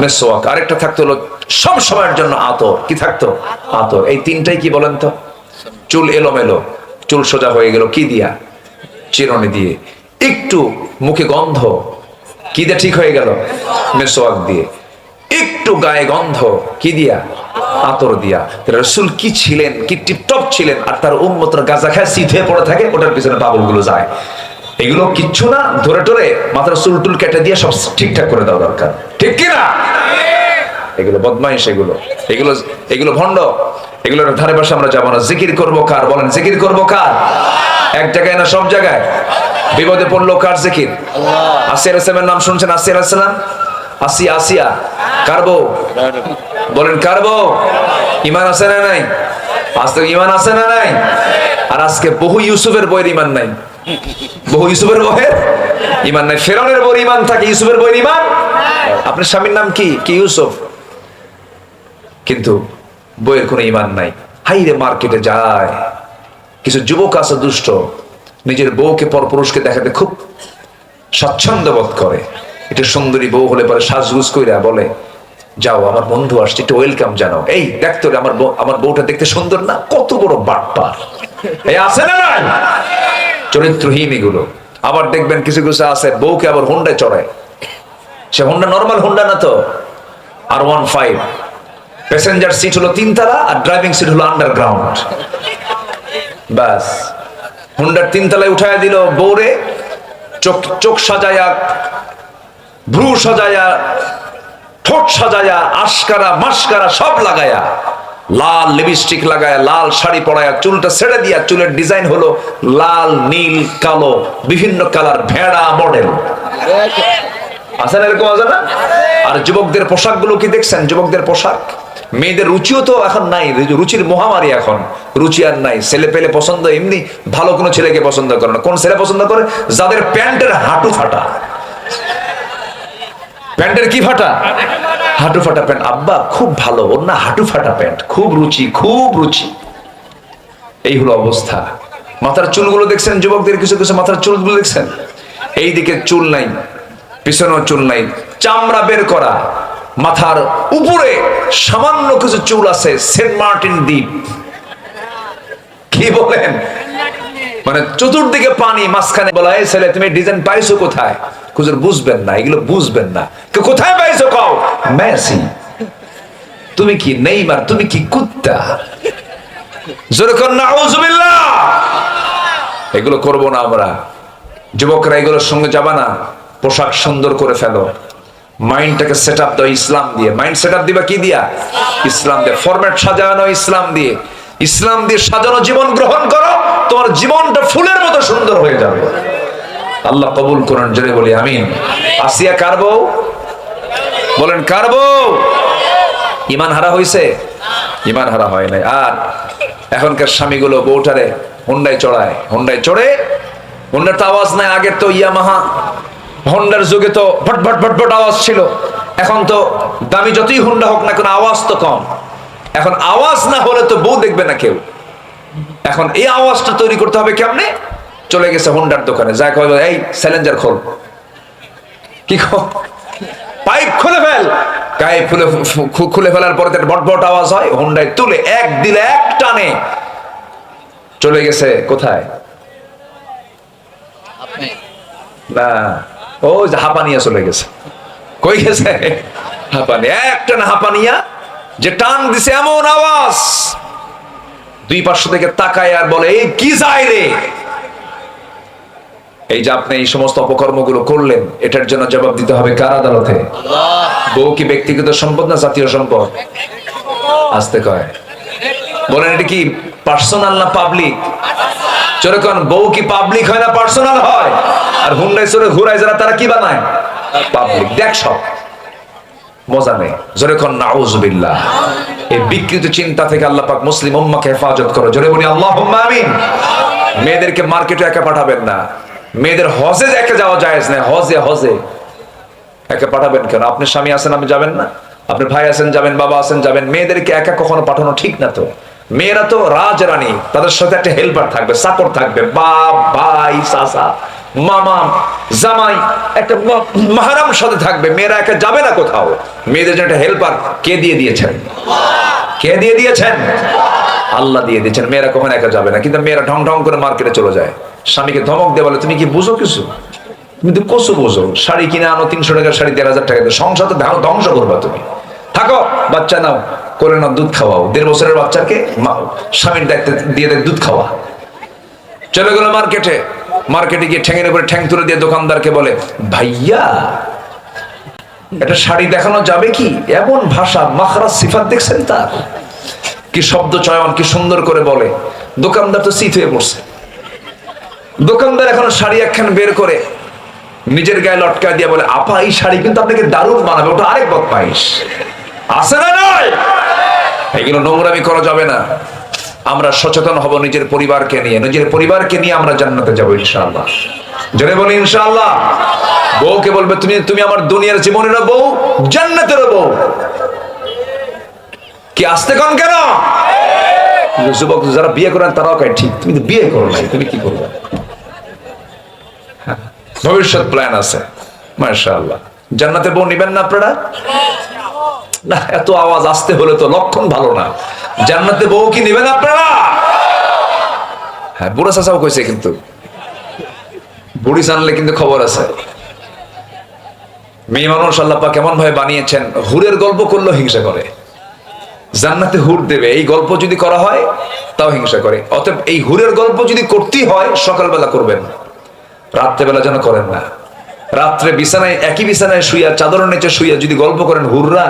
S1: মেসওয়াক, আরেকটা থাকতো হলো সব সময়ের জন্য আতর, কি থাকতো আতর। এই 3টাই কি বলেন তো? চুল এলোমেলো, চুল সোজা হয়ে গেল কি দিয়া? চিরুনি দিয়ে। একটু মুখে গন্ধ, কি দিয়ে ঠিক হয়ে গেল? মেসওয়াক দিয়ে। একটু গায়ে গন্ধ, কি দিয়া? আতর দিয়া। রাসূল কি ছিলেন, কি টিপটপ ছিলেন। আর তার উম্মতরা গাঁজা খায়, সিধে পড়ে থাকে, ওটার পিছনে পাগলগুলো যায়। এগুলো কিচ্ছু না, ধরে টরে মাথার চুল টুল কেটে দিয়ে সব ঠিকঠাক করে দেওয়া দরকার, ঠিক কিনা? এগুলো বদমাইশ, এগুলো ভণ্ড, এগুলোর ধারে পাশে আমরা যাবো না। জিকির করবো কার বলেন? জিকির করবো কার? এক জায়গায় না সব জায়গায়? বিপদে পড়লো কার জিকির? আসিয়া আলাইহিস সালামের নাম শুনছেন? আসিয়া আলাইহিস সালাম আসিয়া আসিয়া কার বউ? বলেন কার বউ? ইমান আছে না নাই? আজ তো ইমান আছে না নাই? আর আজকে বহু ইউসুফের বইয়ের ইমান নাই, বহু ইউসুফের বইয়ের ইমান নাই। ফেরাউনের বইয়ের ইমান থাকে, ইউসুফের বইয়ের ইমান। আপনার স্বামীর নাম কি? কি ইউসুফ, কিন্তু বইয়ের কোনো ইমান নাই। হাইরে মার্কেটে যায়, কিছু যুবক আছে দুষ্ট, নিজের বউকে পরপুরুষকে দেখাতে খুব স্বাচ্ছন্দ্য বোধ করে। একটু সুন্দরী বউ হলে পরে সাজগুজ কইরা বলে, যাও আমার বন্ধু আসছে, একটু ওয়েলকাম জানাও। এই দেখতো আমার বউটা দেখতে সুন্দর না? কত বড় বাটপার! এই আছে না নাই? চরিত্রহীন এগুলো। আবার দেখবেন কিছু কিছু আছে বউকে আবার হুন্ডায় চড়ায়। সে হুন্ডা নর্মাল হুন্ডা না তো, R15, প্যাসেঞ্জার সিট হলো 3 তলা আর ড্রাইভিং সিট হলো আন্ডারগ্রাউন্ড। বাস, হুন্ডার 3 তলায় উঠায় দিল বউরে, চোখ সাজায়া, ভ্রু সাজায়া, ঠোঁট সাজায়া, আশকারা মাস্কারা সব লাগায়া, লাল লিপস্টিক লাগায়া, লাল শাড়ি পরায়া, চুলটা ছেড়ে দিয়া, চুলের ডিজাইন হলো লাল, নীল, কালো, বিভিন্ন কালার, ভেড়া মডেল। আছে না এরকম? আছে না? আর যুবকদের পোশাক গুলো কি দেখছেন? যুবকদের পোশাক, মেয়েদের রুচিও তো এখন নাই, রুচির মহামারী এখন, রুচি আর নাই। ছেলে পেলে পছন্দ এমনি ভালো কোনো ছেলেকে পছন্দ করে না। কোন ছেলে পছন্দ করে? যাদের প্যান্টের হাঁটু ফাটা। প্যান্টের কি ফাটা? হাঁটু ফাটা প্যান্ট। আব্বা খুব ভালো, ওর না হাঁটু ফাটা প্যান্ট, খুব রুচি, খুব রুচি। এই হলো অবস্থা। মাথার চুলগুলো দেখছেন যুবকদের, কিছু কিছু মাথার চুলগুলো দেখছেন, এই দিকে চুল নাই, পিছনেও চুল নাই, চামড়া বের করা। মাথার উপরে সামান্য কিছু চুল আছে, সেন্ট মার্টিন দ্বীপ। কি বলেন? মানে চতুর্দিকে পানি, মাঝখানে বলা, এই ছেলে তুমি ডিজাইন পাইছো কোথায়? হুজুর বুঝবেন না, এগুলো বুঝবেন না। কোথায় পাইছো? কও মেসি। তুমি কি নেইমার? তুমি কি কুত্তা? জোরে কর নাউজুবিল্লাহ। এগুলো করব না আমরা। যুবকরা এগুলোর সঙ্গে যাবা না। পোশাক সুন্দর করে ফেলো, মাইন্ডটাকে সেট আপ দাও ইসলাম দিয়ে। মাইন্ড সেট আপ দিবা কি দিয়া? ইসলাম দিয়ে। ফরম্যাট সাজানো ইসলাম দিয়ে। ইসলাম দিয়ে সাজানো জীবন গ্রহণ করো, তোমার জীবনটা ফুলের মতো সুন্দর হয়ে যাবে। আল্লাহ কবুল করুন, জোরে বলি আমিন। আসিয়া কার বউ? বলেন কার বউ? ইমান হারা হইছে? ইমান হারা হয় নাই। আর এখনকার স্বামীগুলো বউটারে হুন্ডায় চড়ায়, হুন্ডায় চড়ে, হুন্ডার তো আওয়াজ নাই। আগের তো ইয়ামাহা হন্ডার যুগে তো ভট ভট ভট ভট আওয়াজ ছিল। এখন তো দামি যতই হুন্ডা হোক না, কোনো আওয়াজ তো কম। এখন আওয়াজ না হলে তো বউ দেখবে না কেউ। এখন এই আওয়াজটা তৈরি করতে হবে কেমনে? চলে গেছে হুন্ডার দোকানে, যা কয়, এই স্যালেঞ্জার খোল। কি খোল? পাইপ খুলে ফেল। গায়ে খুলে ফেলার পরে ভট ভট আওয়াজ হয়, হুন্ডায় তুলে এক দিলে এক টানে চলে গেছে কোথায়? না, ও হাঁপানিয়া চলে গেছে। কই গেছে? হাঁপানিয়া। একটা না হাঁপানিয়া, যে টান দিছে এমন আওয়াজ, দুই পার্শ্ব থেকে তাকায় আর বলে, এই কি যায় রে? এই যে আপনি এই সমস্ত অপকর্মগুলো করলেন, এটার জন্য জবাব দিতে হবে কার আদালতে? বউ কি ব্যক্তিগত সম্পদ না জাতীয় সম্পদ? আসতে কয়, বলেন এটা কি পার্সোনাল না পাবলিক? চোরে কোন বউ কি পাবলিক হয় না পার্সোনাল হয়? আর হুন্ডায় চোরে ঘুরায় যারা, তারা কি বানায়? পাবলিক। দেখ সব মজা নেই। জোরে কোন নাউজুবিল্লাহ। এই বিকৃত চিন্তা থেকে আল্লাহ পাক মুসলিম উম্মাহকে হেফাজত করো। জোরে বলি আল্লাহুম্মা আমিন। মেয়েদেরকে মার্কেটে একা পাঠাবেন না। মেয়েদের হজে একা যাওয়া জায়েজ না। হজে একা পাঠাবেন কেন? আপনি স্বামী আছেন, আপনি যাবেন না? আপনি ভাই আছেন যাবেন, বাবা আছেন যাবেন। মেয়েদেরকে একা কখনো পাঠানো ঠিক না তো। মেয়েরা তো রাজরানী, তাদের সাথে একটা হেল্পার থাকবে, চাকর থাকবে, বাপ, ভাই, চাচা, মামা, জামাই, একটা মাহারাম সাথে থাকবে। মেয়েরা একা যাবে না কোথাও। মেয়েদের জন্য একটা হেল্পার কে দিয়ে দিয়েছেন? কে দিয়ে দিয়েছেন? আল্লাহ দিয়ে দিয়েছেন। মেয়েরা কখনো একা যাবে না। কিন্তু মেয়েরা ঢং ঢং করে মার্কেটে চলে যায়, স্বামীকে ধমক দিয়ে বলে, তুমি কি বুঝো কিছু? তুমি তো কচু বোঝো। শাড়ি কিনে আনো 300 টাকার শাড়ি 1500 টাকা দিয়ে, সংসার তো ধ্বংস করবা তুমি। থাকো, বাচ্চা নাও, করে নাও, দুধ খাওয়াও। 1.5 বছরের বাচ্চাকে স্বামীর দায়িত্ব দিয়ে দুধ খাওয়া। চলে গেল মার্কেটে। মার্কেটে গিয়ে ঠ্যাঙের উপরে ঠ্যাং তুলে দিয়ে দোকানদারকে বলে, ভাইয়া এটা শাড়ি দেখানো যাবে কি? এমন ভাষা, মাখরাজ, সিফাত দেখছেন তার? কি শব্দ চয়ন, কি সুন্দর করে বলে। দোকানদার তো চিত হয়ে পড়ছে। দোকানদার এখন শাড়ি একখান বের করে নিজের গায়ে লটকা দিয়ে বলে আপা এই শাড়ি কিন্তু আপনাকে দারুণ মানাবে, ওটা আরেক বদমাইশ আছে না নয়? এগুলো নোংরামি করা যাবে না। আমরা সচেতন হব নিজের পরিবারকে নিয়ে, নিজের পরিবারকে নিয়ে আমরা জান্নাতে যাবো ইনশাআল্লাহ। জোরে বলি ইনশাআল্লাহ। বউকে বলবে তুমি তুমি আমার দুনিয়ার জীবনের বউ, জান্নাতের বউ। কি আসতে কোন কেন? যুবক যারা বিয়ে করেন তারাও কয় ঠিক, তুমি তো বিয়ে করো নাই, তুমি কি করবে? ভবিষ্যৎ প্ল্যান আছে মাশাআল্লাহ। জান্নাতে বউ নিবেন না আপনারা? না, এত আওয়াজ আসতে হলে তো লক্ষণ ভালো না। জান্নাতে বউ কি নিবেন আপনারা? হ্যাঁ, বুড়া চাচাও কইছে, কিন্তু বুড়ি জানলে কিন্তু খবর আছে। মেয়ে মানুষ আল্লাহ পাক কেমন ভাবে বানিয়েছেন, হুরের গল্প করলেও হিংসা করে। জান্নাতে হুর দেবে এই গল্প যদি করা হয় তাও হিংসা করে। অতএব এই হুরের গল্প যদি করতেই হয় সকালবেলা করবেন, রাত্রেবেলা যেন করেন না। রাত্রে বিছানায়, একই বিছানায় শুইয়া, চাদরের নিচে শুইয়া যদি গল্প করেন হুররা,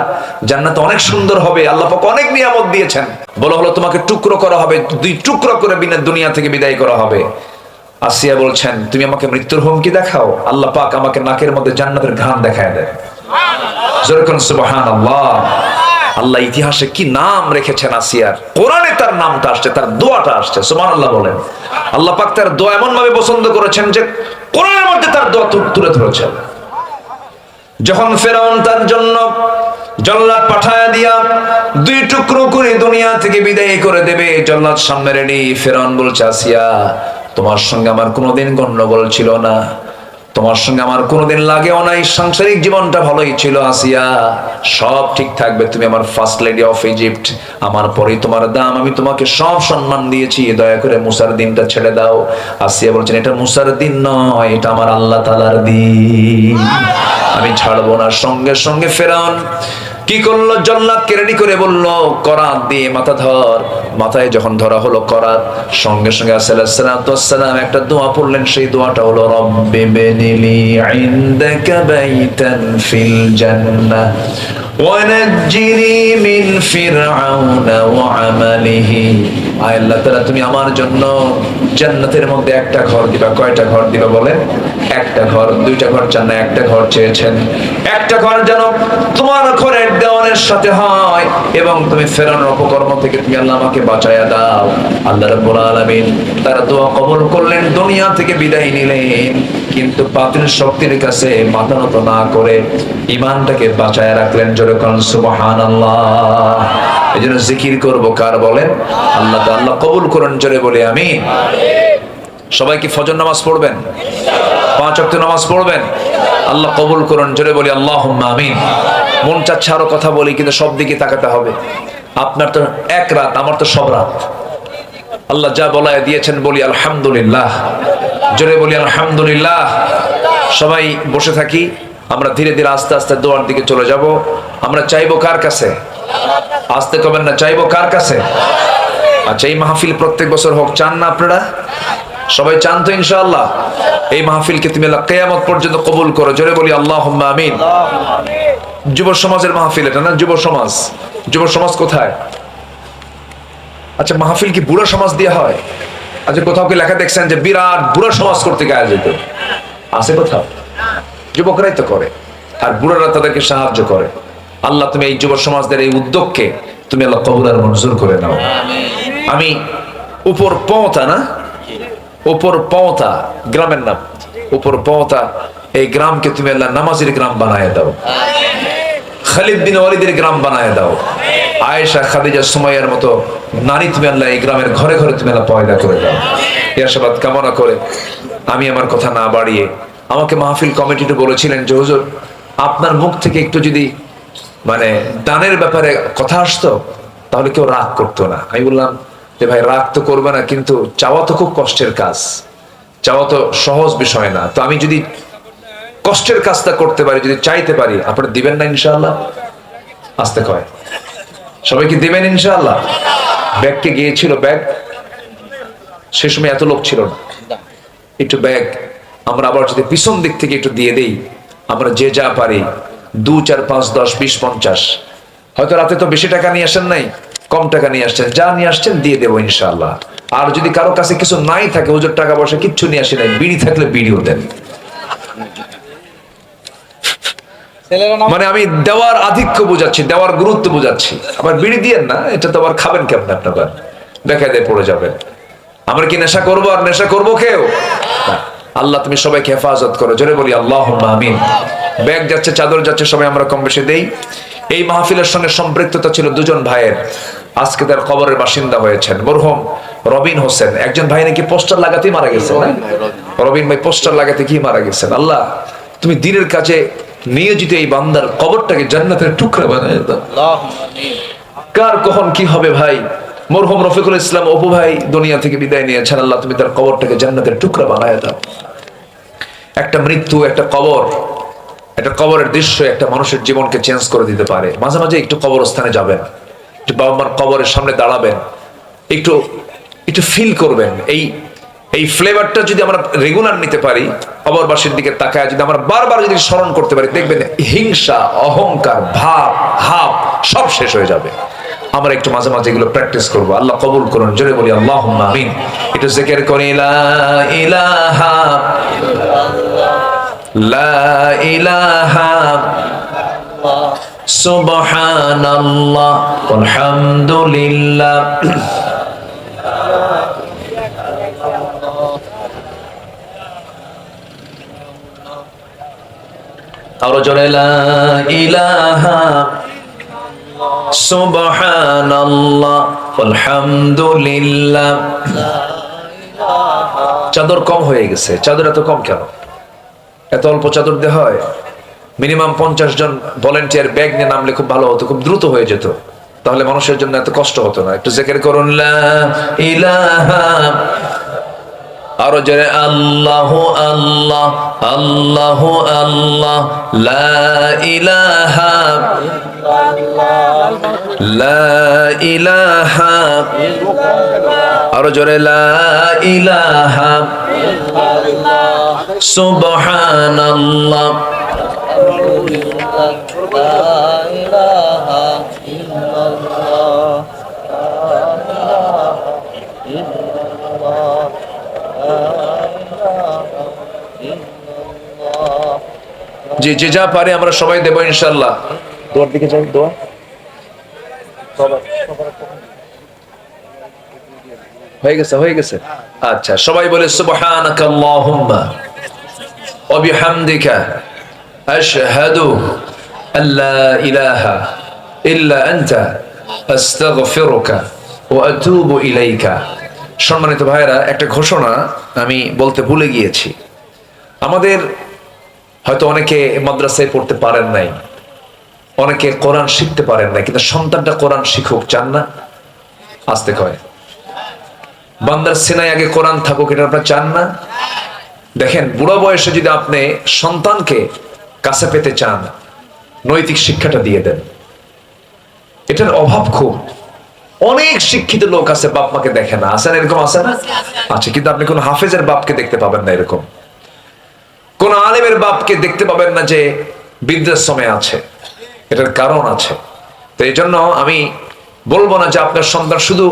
S1: জান্নাতে অনেক সুন্দর হবে। আল্লাহ পাক অনেক নিয়ামত দিয়েছেন। বলা হলো তোমাকে টুকরো করা হবে, 2 টুকরো করে বিনা দুনিয়া থেকে বিদায় করা হবে। আসিয়া বলছেন তুমি আমাকে মৃত্যুর হুমকি দেখাও, আল্লাহ পাক আমাকে নাকের মধ্যে জান্নাতের ঘ্রাণ দেখায় দেয়। যেরকম সুবহানাল্লাহ। আল্লাহ ইতিহাসে কি নাম রেখেছেন আসিয়ার, কোরআনে তার নামটা আসছে, তার দোয়াটা আসছে। সুবহানাল্লাহ বলেন। আল্লাহ পাক তার দোয়া এমন ভাবে পছন্দ করেছেন যে কোরআনের মধ্যে তার দোয়া তুলে ধরেছেন। যখন ফেরাউন তার জন্য জল্লাদ পাঠায়া দিয়া 2 টুকরো করে দুনিয়া থেকে বিদায় করে দেবে, জল্লাদ সামনে রেডি। ফেরাউন বলছে আসিয়া তোমার সঙ্গে আমার কোনোদিন গন্ডগোল ছিল না, তোমার সঙ্গে আমার কোনোদিন লাগেও নাই, সাংসারিক জীবনটা ভালোই ছিল আসিয়া, সব ঠিক থাকবে। তুমি আমার ফার্স্ট লেডি অফ ইজিপ্ট, আমার পরেই তোমার দাম, আমি তোমাকে সব সম্মান দিয়েছি, দয়া করে মুসার দিনটা ছেড়ে দাও। আসিয়া বলছেন এটা মুসার দিন নয়, এটা আমার আল্লাহ তাআলার দিন, আমি ছাড়বো না। সঙ্গে সঙ্গে ফেরাউন কি করলো, জল্লাদকে রেডি করে বললো করাত দিয়ে মাথা ধর। মাথায় যখন ধরা হলো করাত, সঙ্গে সঙ্গে আসসালাম একটা দোয়া পড়লেন। সেই দোয়াটা হলো রব্বি বিনিলি ইনদাকা বাইতান ফিল জান্নাহ ওয়া নাজ্জিনি মিন ফিরআউনা ওয়া আমালিহি। আয় আল্লাহ তাআলা তুমি আমার জন্য জান্নাতের মধ্যে একটা ঘর দিবা। কয়টা ঘর দিবা বলেন? একটা ঘর, 2টা ঘর চান না, একটা ঘর চেয়েছেন। একটা ঘর যেন তোমার ঘরের দেওয়ালের সাথে হয়, এবং তুমি ফেরাউনের অপকর্ম থেকে তুমি আল্লাহ আমাকে বাঁচায়া দাও। আল্লাহ রাব্বুল আলামিন তার দোয়া কবুল করলেন, দুনিয়া থেকে বিদায় নিলেন। কিন্তু বাতিল শক্তির কাছে মাথা নত না করে ঈমানটাকে বাঁচায়া রাখলেন। জোরে কোন সুবহানাল্লাহ। এজন্য জিকির করব কার বলেন? আল্লাহ। তো আল্লাহ কবুল করেন, জোরে বলি আমিন। সবাই কি ফজর নামাজ পড়বেন? 5 ওয়াক্ত নামাজ পড়বেন? আল্লাহ কবুল করুন, জোরে বলি আল্লাহুম্মা আমিন। মন চাচ্ছে আরো কথা বলি, কিন্তু সব দিকে তাকাতে হবে। আপনার তো এক রাত, আমার তো সব রাত। আল্লাহ যা বলায় দিয়েছেন বলি আলহামদুলিল্লাহ, জোরে বলি আলহামদুলিল্লাহ। সবাই বসে থাকি, আমরা ধীরে ধীরে আস্তে আস্তে দোয়ার দিকে চলে যাব। আমরা চাইবো কার কাছে? আসতে কবেন না, চাইবো কার কাছে? আচ্ছা, এই মাহফিল প্রত্যেক বছর হোক, চান না আপনারা? সবাই চান তো ইনশাআল্লাহ? এই মাহফিলকে তুমি আল্লাহ কিয়ামত পর্যন্ত কবুল করো, জোরে বলি আল্লাহুম্মা আমিন। যুব সমাজের মাহফিল এটা না? যুব সমাজ, যুব সমাজ কোথায়? আচ্ছা, মাহফিল কি বুড়া সমাজ দিয়ে হয়? আচ্ছা, কোথাও কি লেখা দেখছেন যে বিরাট বুড়া সমাজ করতে আয়োজিত আছে? কোথাও? যুবকরাই তো করে, আর বুড়ারা তাদেরকে সাহায্য করে। আল্লাহ তুমি এই যুব সমাজদের এই উদ্যোগকে তুমি আল্লাহ কবুল আর মঞ্জুর করে নাও। আমি উপর পৌঁতা না, উপর পৌঁতা গ্রামের নাম, উপর পৌঁতা এই গ্রামকে তুমি আল্লাহ নামাজের গ্রাম বানায় দাও, খালিদ বিন ওয়ালিদের গ্রাম বানায় দাও, আয়েশা খাদিজা সুমাইয়ার মতো নারী তুমি আল্লাহ এই গ্রামের ঘরে ঘরে তুমি আল্লাহ পয়দা করে দাও। এই আশাবাদ কামনা করে আমি আমার কথা না বাড়িয়ে, আমাকে মাহফিল কমিটিতে বলেছিলেন যে হুজুর আপনার মুখ থেকে একটু যদি মানে দানের ব্যাপারে কথা আসতো তাহলে কেউ রাগ করতো না। আমি বললাম যে ভাই রাগ তো করবে না, কিন্তু চাওয়া তো খুব কষ্টের কাজ, চাওয়া তো সহজ বিষয় না। তো আমি যদি কষ্টের কাজটা করতে পারি, যদি চাইতে পারি, আপনারা দিবেন না ইনশাআল্লাহ? আসতে কয় সবাইকে দিবেন ইনশাআল্লাহ? ব্যাগকে গিয়েছিল, ব্যাগ সে সময় এত লোক ছিল না, একটু ব্যাগ আমরা আবার যদি পিছন দিক থেকে একটু দিয়ে দেই, আমরা যে যা পারি 2, 4, 5, 10, 20, 50, হয়তো রাতে তো বেশি টাকা নিয়ে আসেন নাই, কম টাকা নিয়ে আসছেন, যা নিয়ে আসছেন দিয়ে দেবো ইনশাআল্লাহ। আর যদি কারো কাছে কিছু নাই থাকে, হুজুর টাকা পয়সা কিচ্ছু নিয়ে আসে নাই, বিড়ি থাকলে বিড়িও দেন। মানে আমি দেওয়ার আধিক্য বোঝাচ্ছি, দেওয়ার গুরুত্ব বোঝাচ্ছি। আবার বিড়ি দিয়েন না, এটা তো আবার খাবেন কেমন আপনার, দেখা দিয়ে পড়ে যাবেন। আমরা কি নেশা করবো আর নেশা করবো কেউ? আল্লাহ তুমি সবাইকে হেফাজত করো, জোরে বলি আল্লাহুম্মা আমিন। ব্যাগ যাচ্ছে, চাদর যাচ্ছে, সবাই আমরা কম বেশি দেই। এই মাহফিলের সঙ্গে সম্পৃক্ততা ছিল দুজন ভাইয়ের, আজকে তার কবরের বাসিন্দা হয়েছেন মরহুম রবিন হোসেন। একজন ভাই নাকি পোস্টার লাগাতেই মারা গেছেন, রবিন ভাই পোস্টার লাগাতে কি মারা গেছেন। আল্লাহ তুমি দ্বীনের কাজে নিয়োজিত এই বান্দার কবরটাকে জান্নাতের টুকরা বানায় দাও। কার কখন কি হবে ভাই। মরহুম রফিকুল ইসলাম অপু ভাই দুনিয়া থেকে বিদায় নিয়েছেন, আল্লাহ তুমি তার কবরটাকে জান্নাতের টুকরা বানায় দাও। একটা মৃত্যু, একটা কবর, একটা কবরের দৃশ্য একটা মানুষের জীবনকে চেঞ্জ করে দিতে পারে। মাঝে মাঝে একটু কবরস্থানে যাবেন, একটু বাবা মার কবরের সামনে দাঁড়াবেন, একটু একটু ফিল করবেন। এই ফ্লেভারটা যদি আমরা রেগুলার নিতে পারি, কবরবাসীর দিকে তাকায় যদি আমরা বারবার যদি স্মরণ করতে পারি, দেখবেন হিংসা, অহংকার, ভাব, হাব সব শেষ হয়ে যাবে। আমরা একটু মাঝে মাঝে এগুলো প্র্যাকটিস করবো। আল্লাহ কবুল করুন, জোরে বলি আল্লাহুম্মা আমিন। একটু জিকির করি লা ইলাহা লা ইলাহা সুবহানাল্লাহ আলহামদুলিল্লাহ। আরো জোরে লা ইলাহা সুবহানাল্লাহ আলহামদুলিল্লাহ। চাদর কম হয়ে গেছে, চাদর এত কম কেন? এত অল্প চাদর দেওয়া হয়? মিনিমাম 50 জন ভলেন্টিয়ার ব্যাগ নিয়ে নামলে খুব ভালো হতো, খুব দ্রুত হয়ে যেত, তাহলে মানুষের জন্য এত কষ্ট হতো না। একটু জিকির করুন লা ইলাহা, আরো জোরে আল্লাহু আল্লাহ আল্লাহু আল্লাহ লা ইলাহা লা ইলাহা, আরো জোরে লা ইলাহা সুবহানাল্লাহ। যে যে যা পারে আমরা সবাই দেবো ইনশাআল্লাহ। দোয়ার দিকে যাই, দোয়া হয়ে গেছে, হয়ে গেছে। আচ্ছা, সবাই বলে সুবহানাকা আল্লাহুম্মা ওয়া বিহামদিকা আশহাদু আল্লা ইলাহা ইল্লা আনতা আস্তাগফিরুকা ওয়া আতুবু ইলাইকা। সম্মানিত ভাইরা, একটা ঘোষণা আমি বলতে ভুলে গিয়েছি। আমাদের হয়তো অনেকে মাদ্রাসায় পড়তে পারেন নাই, অনেকে কোরআন শিখতে পারেন নাই, কিন্তু সন্তানটা কোরআন শিখুক চান না? আসতে কয় বান্দার সিনায় আগে কোরআন থাকুক, এটা আপনারা চান না? দেখেন, বুড়া বয়সে যদি আপনি সন্তানকে কাছে পেতে চান, নৈতিক শিক্ষাটা দিয়ে দেন। এটার অভাব খুব। অনেক শিক্ষিত লোক আছে, বাপ মাকে দেখে না, আছে না? এরকম আছে না? আচ্ছা, কিন্তু আপনি কোন হাফেজের বাপকে দেখতে পাবেন না, এরকম কোন আলেমের বাপকে দেখতে পাবেন না যে বৃদ্ধাশ্রমে আছে। এটার কারণ আছে। তো এই জন্য আমি বলবো না যে আপনার সন্তান শুধু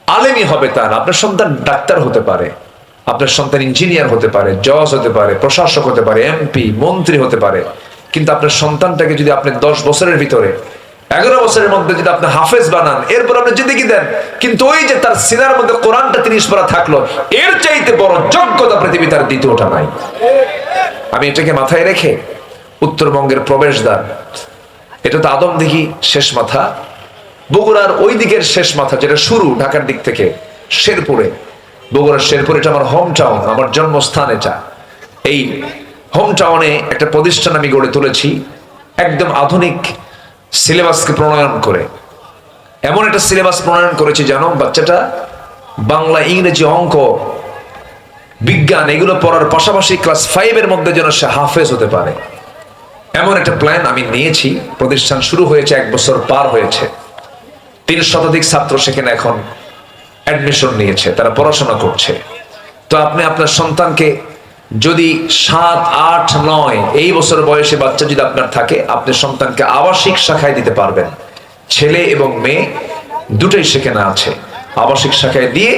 S1: আলেমই হবে, তার আপনার সন্তান ডাক্তার হতে পারে, আপনার সন্তান ইঞ্জিনিয়ার হতে পারে, জজ হতে পারে, প্রশাসক হতে পারে, এমপি মন্ত্রী হতে পারে। কিন্তু আপনার সন্তানটাকে যদি আপনি 10 বছরের ভিতরে, 11 বছরের মধ্যে যদি আপনি হাফেজ বানান, এরপর আপনি জিন্দেগি দেন, কিন্তু ওই যে তার সিনার মধ্যে কোরআনটা 30 পারা থাকলো, এর চাইতে বড় যোগ্যতা পৃথিবী তার দ্বিতীয়টা নাই। আমি এটাকে মাথায় রেখে উত্তরবঙ্গের প্রবেশদ্বার, এটা তো আদমদিঘি শেষ মাথা, বগুড়ার ওই দিকের শেষ মাথা, যেটা শুরু ঢাকার দিক থেকে শেরপুরে, বগুড়ার শেরপুর, এটা আমার হোম টাউন, আমার জন্মস্থান। এটা এই হোম টাউনে একটা প্রতিষ্ঠান আমি গড়ে তুলেছি, একদম আধুনিক সিলেবাসকে প্রণয়ন করে। এমন একটা সিলেবাস প্রণয়ন করেছি জানো, বাচ্চাটা বাংলা, ইংরেজি, অঙ্ক, বিজ্ঞান এগুলো পড়ার পাশাপাশি ক্লাস 5 এর মধ্যে যেন সে হাফেজ হতে পারে, এমন একটা প্ল্যান আমি নিয়েছি। প্রতিষ্ঠান শুরু হয়েছে, 1 বছর পার হয়েছে। 3 শতাধিক ছাত্র সেখানে এখন অ্যাডমিশন নিয়েছে, তারা পড়াশোনা করছে। তো আপনি আপনার সন্তানকে যদি 7, 8, 9 এই বছর বয়সে বাচ্চা যদি আপনার থাকে, আপনি সন্তানকে আবাসিক শাখায় দিতে পারবেন। ছেলে এবং মেয়ে দুটোই সেখানে আছে। আবাসিক শাখায় দিয়ে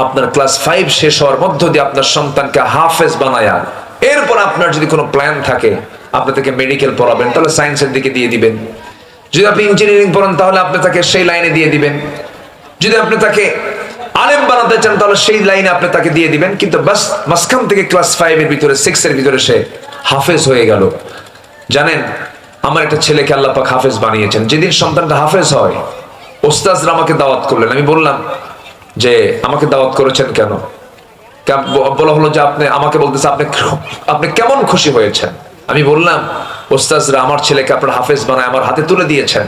S1: আপনার ক্লাস 5 শেষ হওয়ার মধ্য দিয়ে আপনার সন্তানকে হাফেজ বানায়া, এরপর আপনার যদি কোনো প্ল্যান থাকে আপনি তাকে মেডিকেল পড়াবেন, তাহলে সায়েন্সের দিকে দিয়ে দিবেন। যদি আপনি ইঞ্জিনিয়ারিং পড়েন, তাহলে আপনি তাকে সেই লাইনে দিয়ে দিবেন। যদি আপনি তাকে আলেম বানাতে চান, তাহলে সেই লাইনে আপনি তাকে দিয়ে দিবেন। কিন্তু বাস মাঝখান থেকে ক্লাস 5 এর ভিতরে 6 এর ভিতরে সে হাফেজ হয়ে গেল। জানেন, আমার একটা ছেলেকে আল্লাহ পাক হাফেজ বানিয়েছেন। যেদিন সন্তানটা হাফেজ হয়, ওস্তাদরা আমাকে দাওয়াত করলেন। আমি বললাম যে আমাকে দাওয়াত করেছেন কেন? বলা হলো যে আপনি আমাকে বলতেছে আপনি কেমন খুশি হয়েছেন। আমি বললাম, ওস্তাদরা আমার ছেলেকে আপনার হাফেজ বানায় আমার হাতে তুলে দিয়েছেন,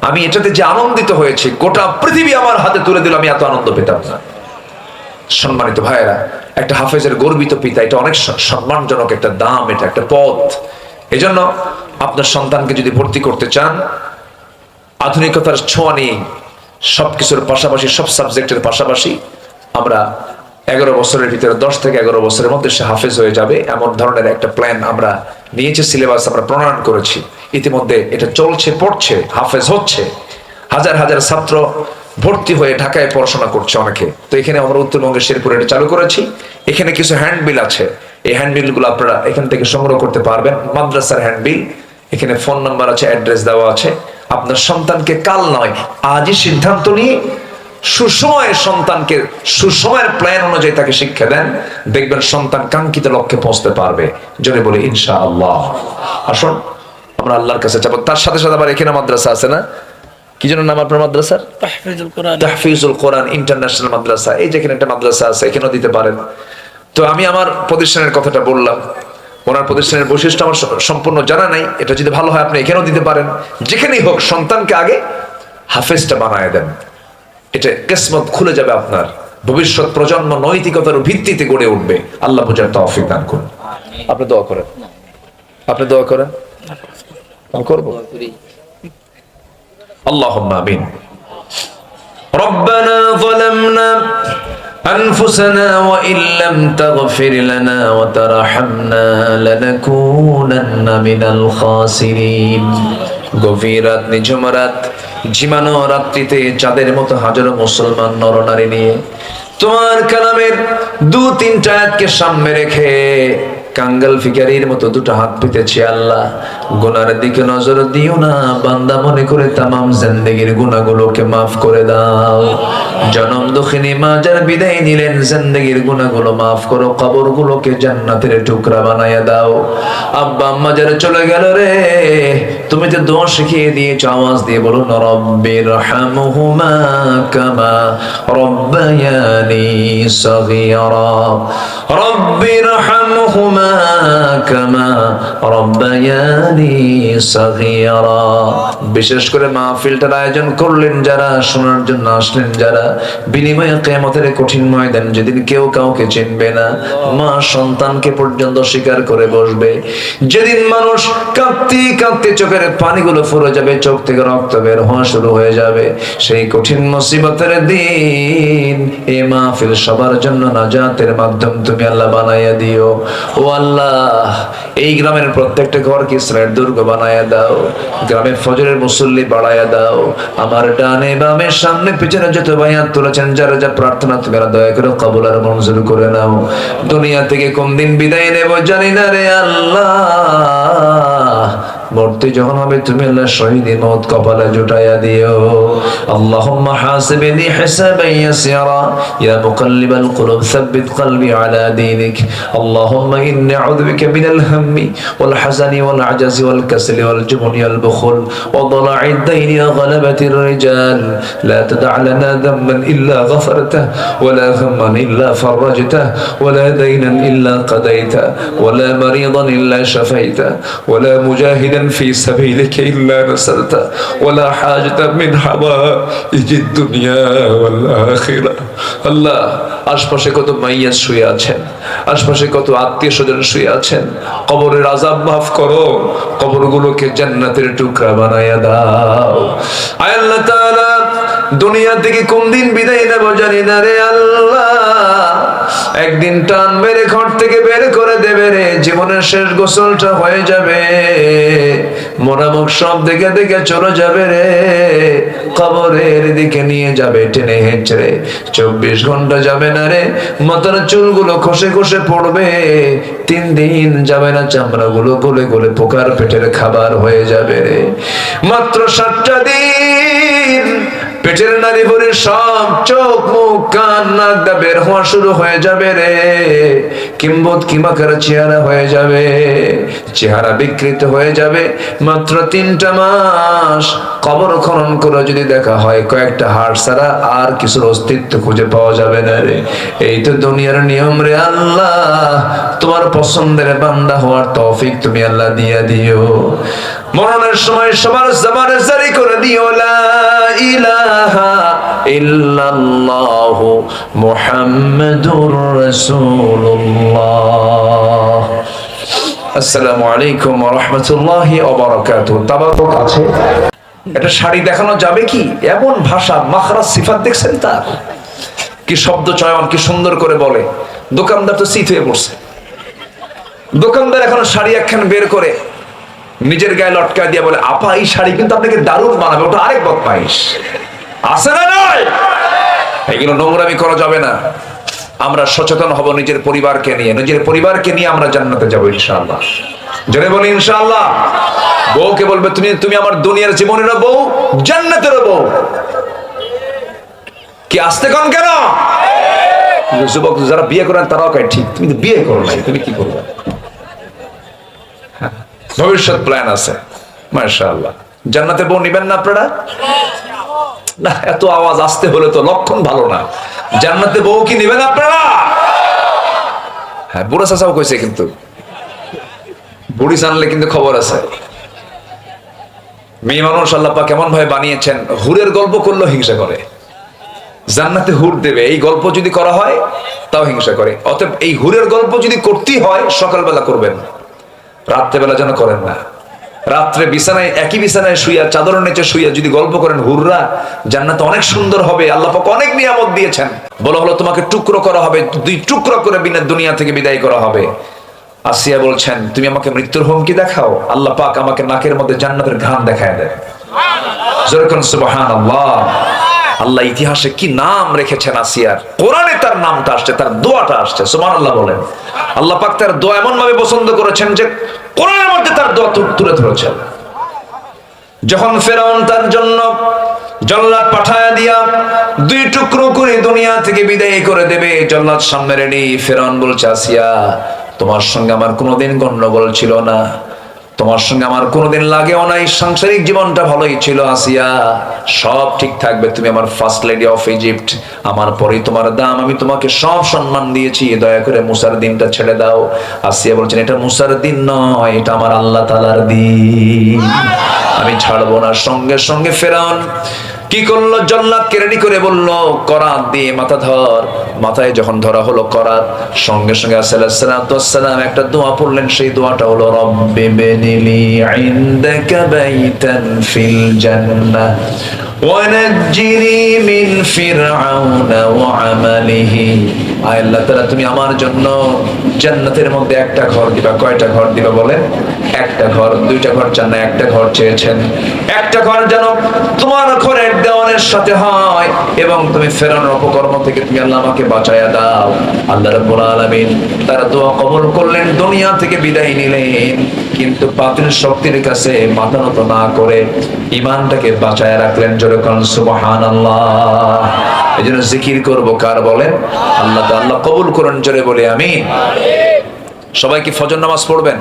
S1: আমি এটাতে যে আনন্দিত হয়েছি, গোটা পৃথিবী আমার হাতে তুলে দিল, আমি এত আনন্দ পেতাম না। সম্মানিত ভাইয়েরা, একটা হাফেজের গর্বিত পিতা, এটা অনেক সম্মানজনক একটা দাম, এটা একটা পথ। এজন্য আপনার সন্তানকে যদি ভর্তি করতে চান, আধুনিকতার ছোঁয়া নিয়ে সবকিছুর পাশাপাশি, সব সাবজেক্টের পাশাপাশি, আমরা 11 বছরের ভিতরে 10 থেকে 11 বছরের মধ্যে সে হাফেজ হয়ে যাবে, এমন ধরনের একটা প্ল্যান আমরা নিয়েছি, সিলেবাস আমরা প্রণয়ন করেছি। ইতিমধ্যে এটা চলছে, পড়ছে, হাফেজ হচ্ছে। হাজার হাজার ছাত্র ভর্তি হয়ে ঢাকায় পড়াশোনা করছে অনেকে। তো এখানে আমরা উত্তরবঙ্গের শেরপুরে এটা চালু করেছি। এখানে কিছু হ্যান্ডবিল আছে, এই হ্যান্ডবিল গুলো আপনারা এখান থেকে সংগ্রহ করতে পারবেন। মাদ্রাসার হ্যান্ডবিল, এখানে ফোন নাম্বার আছে, অ্যাড্রেস দেওয়া আছে। আপনার সন্তানকে কাল নয়, আজই সিদ্ধান্ত নিয়ে সুসময়ের সন্তানকে সুসময়ের প্ল্যান অনুযায়ী তাকে শিক্ষা দেন, দেখবেন সন্তান কাঙ্ক্ষিত লক্ষ্যে পৌঁছতে পারবে। জোরে বলি ইনশাআল্লাহ। আসুন আমরা আল্লাহর কাছে যাবো। তার সাথে সাথে আবার এখানে মাদ্রাসা আছে না, কি যেন নাম আপনার মাদ্রাসার? তাহফিজুল কোরআন ইন্টারন্যাশনাল মাদ্রাসা। এই যেখানে একটা মাদ্রাসা আছে, এখানেও দিতে পারেন। তো আমি আমার প্রতিষ্ঠানের কথাটা বললাম, ওনার প্রতিষ্ঠানের বৈশিষ্ট্য আমার সম্পূর্ণ জানা নাই। এটা যদি ভালো হয় আপনি এখানেও দিতে পারেন। যেখানেই হোক, সন্তানকে আগে হাফেজটা বানায় দেন, এটা কিসমত খুলে যাবে আপনার। ভবিষ্যৎ প্রজন্ম নৈতিকতার ভিত্তিতে গড়ে উঠবে। আল্লাহ বুঝার তৌফিক দান করুন। আপনি দোয়া করেন, আপনি দোয়া করেন, আমি করব। اللهم آمين. ربنا ظلمنا أنفسنا وإن لم تغفر لنا وترحمنا لنكونن من الخاسرين. গভীর রাত, নিঝুম রাত, ঝিমানো রাত্রিতে চাঁদের মতো হাজারো মুসলমান নরনারী নিয়ে তোমার কালামের 2-3টা আয়াতকে সামনে রেখে কাঙ্গাল ফিকারির মতো দুটো হাত পেতেছি। আল্লাহ, গুনার দিকে নজর দিও না, বান্দা মনে করে তামাম জিন্দেগির গুনাহগুলোকে মাফ করে দাও। জনম দুঃখিনী মা যারা বিদায় নিলেন, জিন্দেগির গুনাহগুলো মাফ করো, কবরগুলোকে জান্নাতের টুকরা বানায়া দাও। আব্বা আম্মা যারা চলে গেল রে, তুমি তো দোয়া শিখিয়ে দিয়েছো, আওয়াজ দিয়ে বলো না, রব্বিরহামহুমা কামা রব্বায়ানি সগীরা, রব্বিরহামহুমা কামা রব্বায়ানি সগীরা। বিশেষ করে মাহফিলটার আয়োজন করলেন যারা, শোনার জন্য আসলেন যারা, বিনিময়ে কিয়ামতের কঠিন ময়দান যেদিন কেউ কাউকে চিনবে না, মা সন্তানকে পর্যন্ত স্বীকার করে বসবে, যেদিন মানুষ কাঁদতে কাঁদতে চোখের পানিগুলো ফুরে যাবে, চোখ থেকে রক্ত বের হওয়া শুরু হয়ে যাবে, সেই কঠিন মুসিবতের দিন এই মাহফিল সবার জন্য নাজাতের মাধ্যম তুমি আল্লাহ বানাইয়া দিও। ও আল্লাহ, এই গ্রামের প্রত্যেকটা ঘরকে ইসরায়েল দুর্গ বানায়া দাও, গ্রামের ফজরের মুসল্লি বাড়ায়া দাও। আমার ডানে বামে সামনে পিছনে যত ভাইয়া তুলেছেন, যারা যা প্রার্থনা তুমি দয়া করে কবুল আর মঞ্জুর করে নাও। দুনিয়া থেকে কোন দিন বিদায় নেব জানি না রে আল্লাহ, মরতে যখন হবে তুমি আল্লাহ শহীদের মওত কপালে জুটাইয়া দিও। আল্লাহুম্মা হাসিবনি হিসাবান ইয়াসিরা ইয়া মুকাল্লিবাল কুলুব সাব্বিত কলবি আলা দীনিক। আল্লাহুম্মা ইন্নী আউযু বিকা মিনাল হাম্মি ওয়াল হাযানি ওয়াল আজাজি ওয়াল কাসলি ওয়াল জুবনি ওয়াল বুখল ওয়া দালা'id দাইনি ওয়া গালাবাতির রিজাল। লা তাদা' লানা যামবান ইল্লা গফরতাহু ওয়া লা হাম্মান ইল্লা ফাররাজতাহু ওয়া লা দাইনান ইল্লা কাদাইতাহু ওয়া লা মারিদান ইল্লা শাফাইতাহু ওয়া লা মুজাহিদান في سبيلك إلا نصرته ولا حاجة من حوائج الدنيا والآخرة. আল্লাহ, আশপাশে কত মাইয়াত শুয়ে আছেন, আশপাশে কত আত্মীয় স্বজন শুয়ে আছেন, কবরের আযাব মাফ করো, কবরগুলোকে জান্নাতের টুকরা বানায়া দাও। আয় আল্লাহ তাআলা, দুনিয়া থেকে কোন দিন বিদায় নেব জানি না রে আল্লাহ, একদিন টান মেরে ঘর থেকে বের করে দেবে রে, জীবনের শেষ গোসলটা হয়ে যাবে, মোরা মুখ সব দেখে দেখে চলে যাবে রে, কবরের দিকে নিয়ে যাবে টেনে হেঁচড়ে। 24 ঘন্টা যাবে না রে, মাথার চুলগুলো খসে খসে পড়বে। 3 দিন যাবে না, চামড়াগুলো গলে গলে পোকার পেটের খাবার হয়ে যাবে রে। মাত্র 7টা দিন পেটের নাড়ি ভরে সব চোখ মুখ কান নাক দা বের হওয়া শুরু হয়ে যাবে রে। কিম্বত কিমাকার চেহারা হয়ে যাবে, চেহারা বিকৃত হয়ে যাবে। মাত্র 3টা মাস কবর খনন করে যদি দেখা হয়, কয়েকটা হাড় ছাড়া আর কিছুর অস্তিত্ব খুঁজে পাওয়া যাবে না রে। এই তো দুনিয়ার নিয়ম রে। আল্লাহ তোমার পছন্দের বান্দা হওয়ার তৌফিক তুমি আল্লাহ দিয়া দিও। মরণের সময় সবার জবানে জারি করে দিও লা ইলাহা ইল্লাল্লাহু মুহাম্মাদুর রাসূলুল্লাহ। আসসালামু আলাইকুম ওয়া রাহমাতুল্লাহি ওয়া বারাকাতুহু। তাবারক আছে, এটা শাড়ি দেখানো যাবে কি? এমন ভাষা, মাখরাজ, সিফাত দেখছেন তার কি শব্দ চয়ন, কি সুন্দর করে বলে। দোকানদার তো চিত হয়ে পড়ছে। দোকানদার এখন শাড়ি একখান বের করে নিজের গায়ে লটকায় দিয়ে বলে, আপা এই শাড়ি কিন্তু আপনাকে দারুণ মানাবে। ওটা আরেক বদমাইশ আছে না নয়? এগুলো নোংরামি করা যাবে না। আমরা সচেতন হব নিজের পরিবারকে নিয়ে। নিজের পরিবারকে নিয়ে আমরা জান্নাতে যাবো ইনশাআল্লাহ। জোরে বলি ইনশাআল্লাহ। বউকে বলবে, তুমি আমার দুনিয়ার জীবনের বউ, জান্নাতের বউ। কি আসতে কোন কেন? যুবক যারা বিয়ে করেন তারাও কয়, ঠিক তুমি তো বিয়ে করো নাই, তুমি কি করবে? ভবিষ্যৎ প্ল্যান আছে মাশাআল্লাহ। জান্নাতে বউ নিবেন না আপনারা? না, এত আওয়াজ আসতে হলে তো লক্ষণ ভালো না। জান্নাতে বউ কি নিবেন আপনারা? হ্যাঁ, বুড়া চাচাও কইছে, কিন্তু বুড়ি জানলে কিন্তু খবর আছে। মেয়ে মানুষ আল্লাহ পাক কেমন ভাবে বানিয়েছেন, হুরের গল্প করলেও হিংসা করে। জান্নাতে হুর দেবে এই গল্প যদি করা হয় তাও হিংসা করে। অতএব এই হুরের গল্প যদি করতেই হয় সকালবেলা করবেন, রাত্রেবেলা যেন করেন না। রাত্রে বিছানায়, একই বিছানায় শুইয়া, চাদরের নিচে শুইয়া যদি গল্প করেন হুররা, জান্নাত অনেক সুন্দর হবে। আল্লাহ পাক অনেক নিয়ামত দিয়েছেন। বলা হলো তোমাকে টুকরো করা হবে, 2 টুকরো করে দুনিয়া থেকে বিদায় করা হবে। আসিয়া বলছেন, তুমি আমাকে মৃত্যুর হুমকি দেখাও, আল্লাহ পাক আমাকে নাকের মধ্যে জান্নাতের ঘ্রাণ দেখায় দেয়। যেরকম সুবহানাল্লাহ। আল্লাহ ইতিহাসে কি নাম রেখেছেন আসিয়ার, কোরআনে তার নামটা আসছে, তার দোয়াটা আসছে। সুবহানাল্লাহ বলেন। আল্লাহ পাক তার দোয়া এমন ভাবে পছন্দ করেছেন যে কোরআনের মধ্যে তার দোয়া তুলে ধরেছেন। যখন ফেরাউন তার জন্য জল্লাদ পাঠায়া দিয়া 2 টুকরো করে দুনিয়া থেকে বিদায় করে দেবে, জল্লাদ সামনে রেডি। ফেরাউন বলছে, আসিয়া তোমার সঙ্গে আমার কোনোদিন গন্ডগোল ছিল না, তোমার সঙ্গে আমার কোনোদিন লাগেও নাই, সাংসারিক জীবনটা ভালোই ছিল আসিয়া, সব ঠিক থাকবে। তুমি আমার ফার্স্ট লেডি অফ ইজিপ্ট, আমার পরেই তোমার দাম, আমি তোমাকে সব সম্মান দিয়েছি, দয়া করে মুসার দিনটা ছেড়ে দাও। আসিয়া বলছেন, এটা মুসার দিন নয়, এটা আমার আল্লাহ তাআলার দিন, আমি ছাড়বো না। সঙ্গে সঙ্গে ফেরাউন কি করলো, জল্লাদকে রেডি করে বললো, করাত দিয়ে মাথা ধর। মাথায় যখন ধরা হলো করাত, সঙ্গে সঙ্গে আসসালাম একটা দোয়া পড়লেন। সেই দোয়াটা হলো, রব্বি বিনিলি ইনদাকা বাইতান ফিল জান্নাহ ওয়া নাজ্জিনি মিন ফিরআউনা ওয়া আমালিহি। আয় আল্লাহ তাআলা, তুমি আমার জন্য জান্নাতের মধ্যে একটা ঘর দিবা। কয়টা ঘর দিবা বলেন? একটা ঘর। 2টা ঘর চান না, একটা ঘর চেয়েছেন। একটা ঘর যেন তোমার ঘরের দেওয়ানের সাথে হয়, এবং তুমি ফেরাউনের অপকর্ম থেকে তুমি আল্লাহ আমাকে বাঁচায়া দাও। আল্লাহ রাব্বুল আলামিন তার দোয়া কবুল করলেন, দুনিয়া থেকে বিদায় নিলেন। কিন্তু বাতিল শক্তির কাছে মাথা নত না করে ঈমানটাকে বাঁচায়া রাখলেন। জোরে কোন সুবহানাল্লাহ। এজন্য জিকির করব কার বলেন? আল্লাহ। আল্লাহ কবুল করেন, জোরে বলি আমিন। সবাই কি ফজর নামাজ পড়বেন?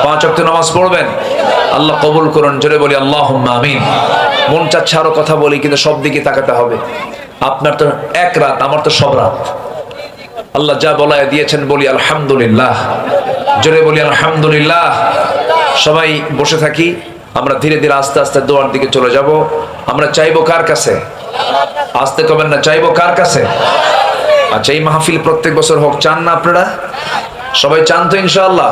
S1: 5 ওয়াক্ত নামাজ পড়বেন? আল্লাহ কবুল করুন, জোরে বলি আল্লাহুম্মা আমিন। মন চাচ্ছে আরো কথা বলি, কিন্তু সব দিকে তাকাতে হবে। আপনার তো এক রাত, আমার তো সব রাত। আল্লাহ যা বলায় দিয়েছেন বলি আলহামদুলিল্লাহ, জোরে বলি আলহামদুলিল্লাহ। সবাই বসে থাকি, আমরা ধীরে ধীরে আস্তে আস্তে দোয়ার দিকে চলে যাব। আমরা চাইবো কার কাছে? আসতে কবেন না, চাইবো কার কাছে? আচ্ছা, এই মাহফিল প্রত্যেক বছর হোক, চান না আপনারা? সবাই চান তো ইনশাআল্লাহ?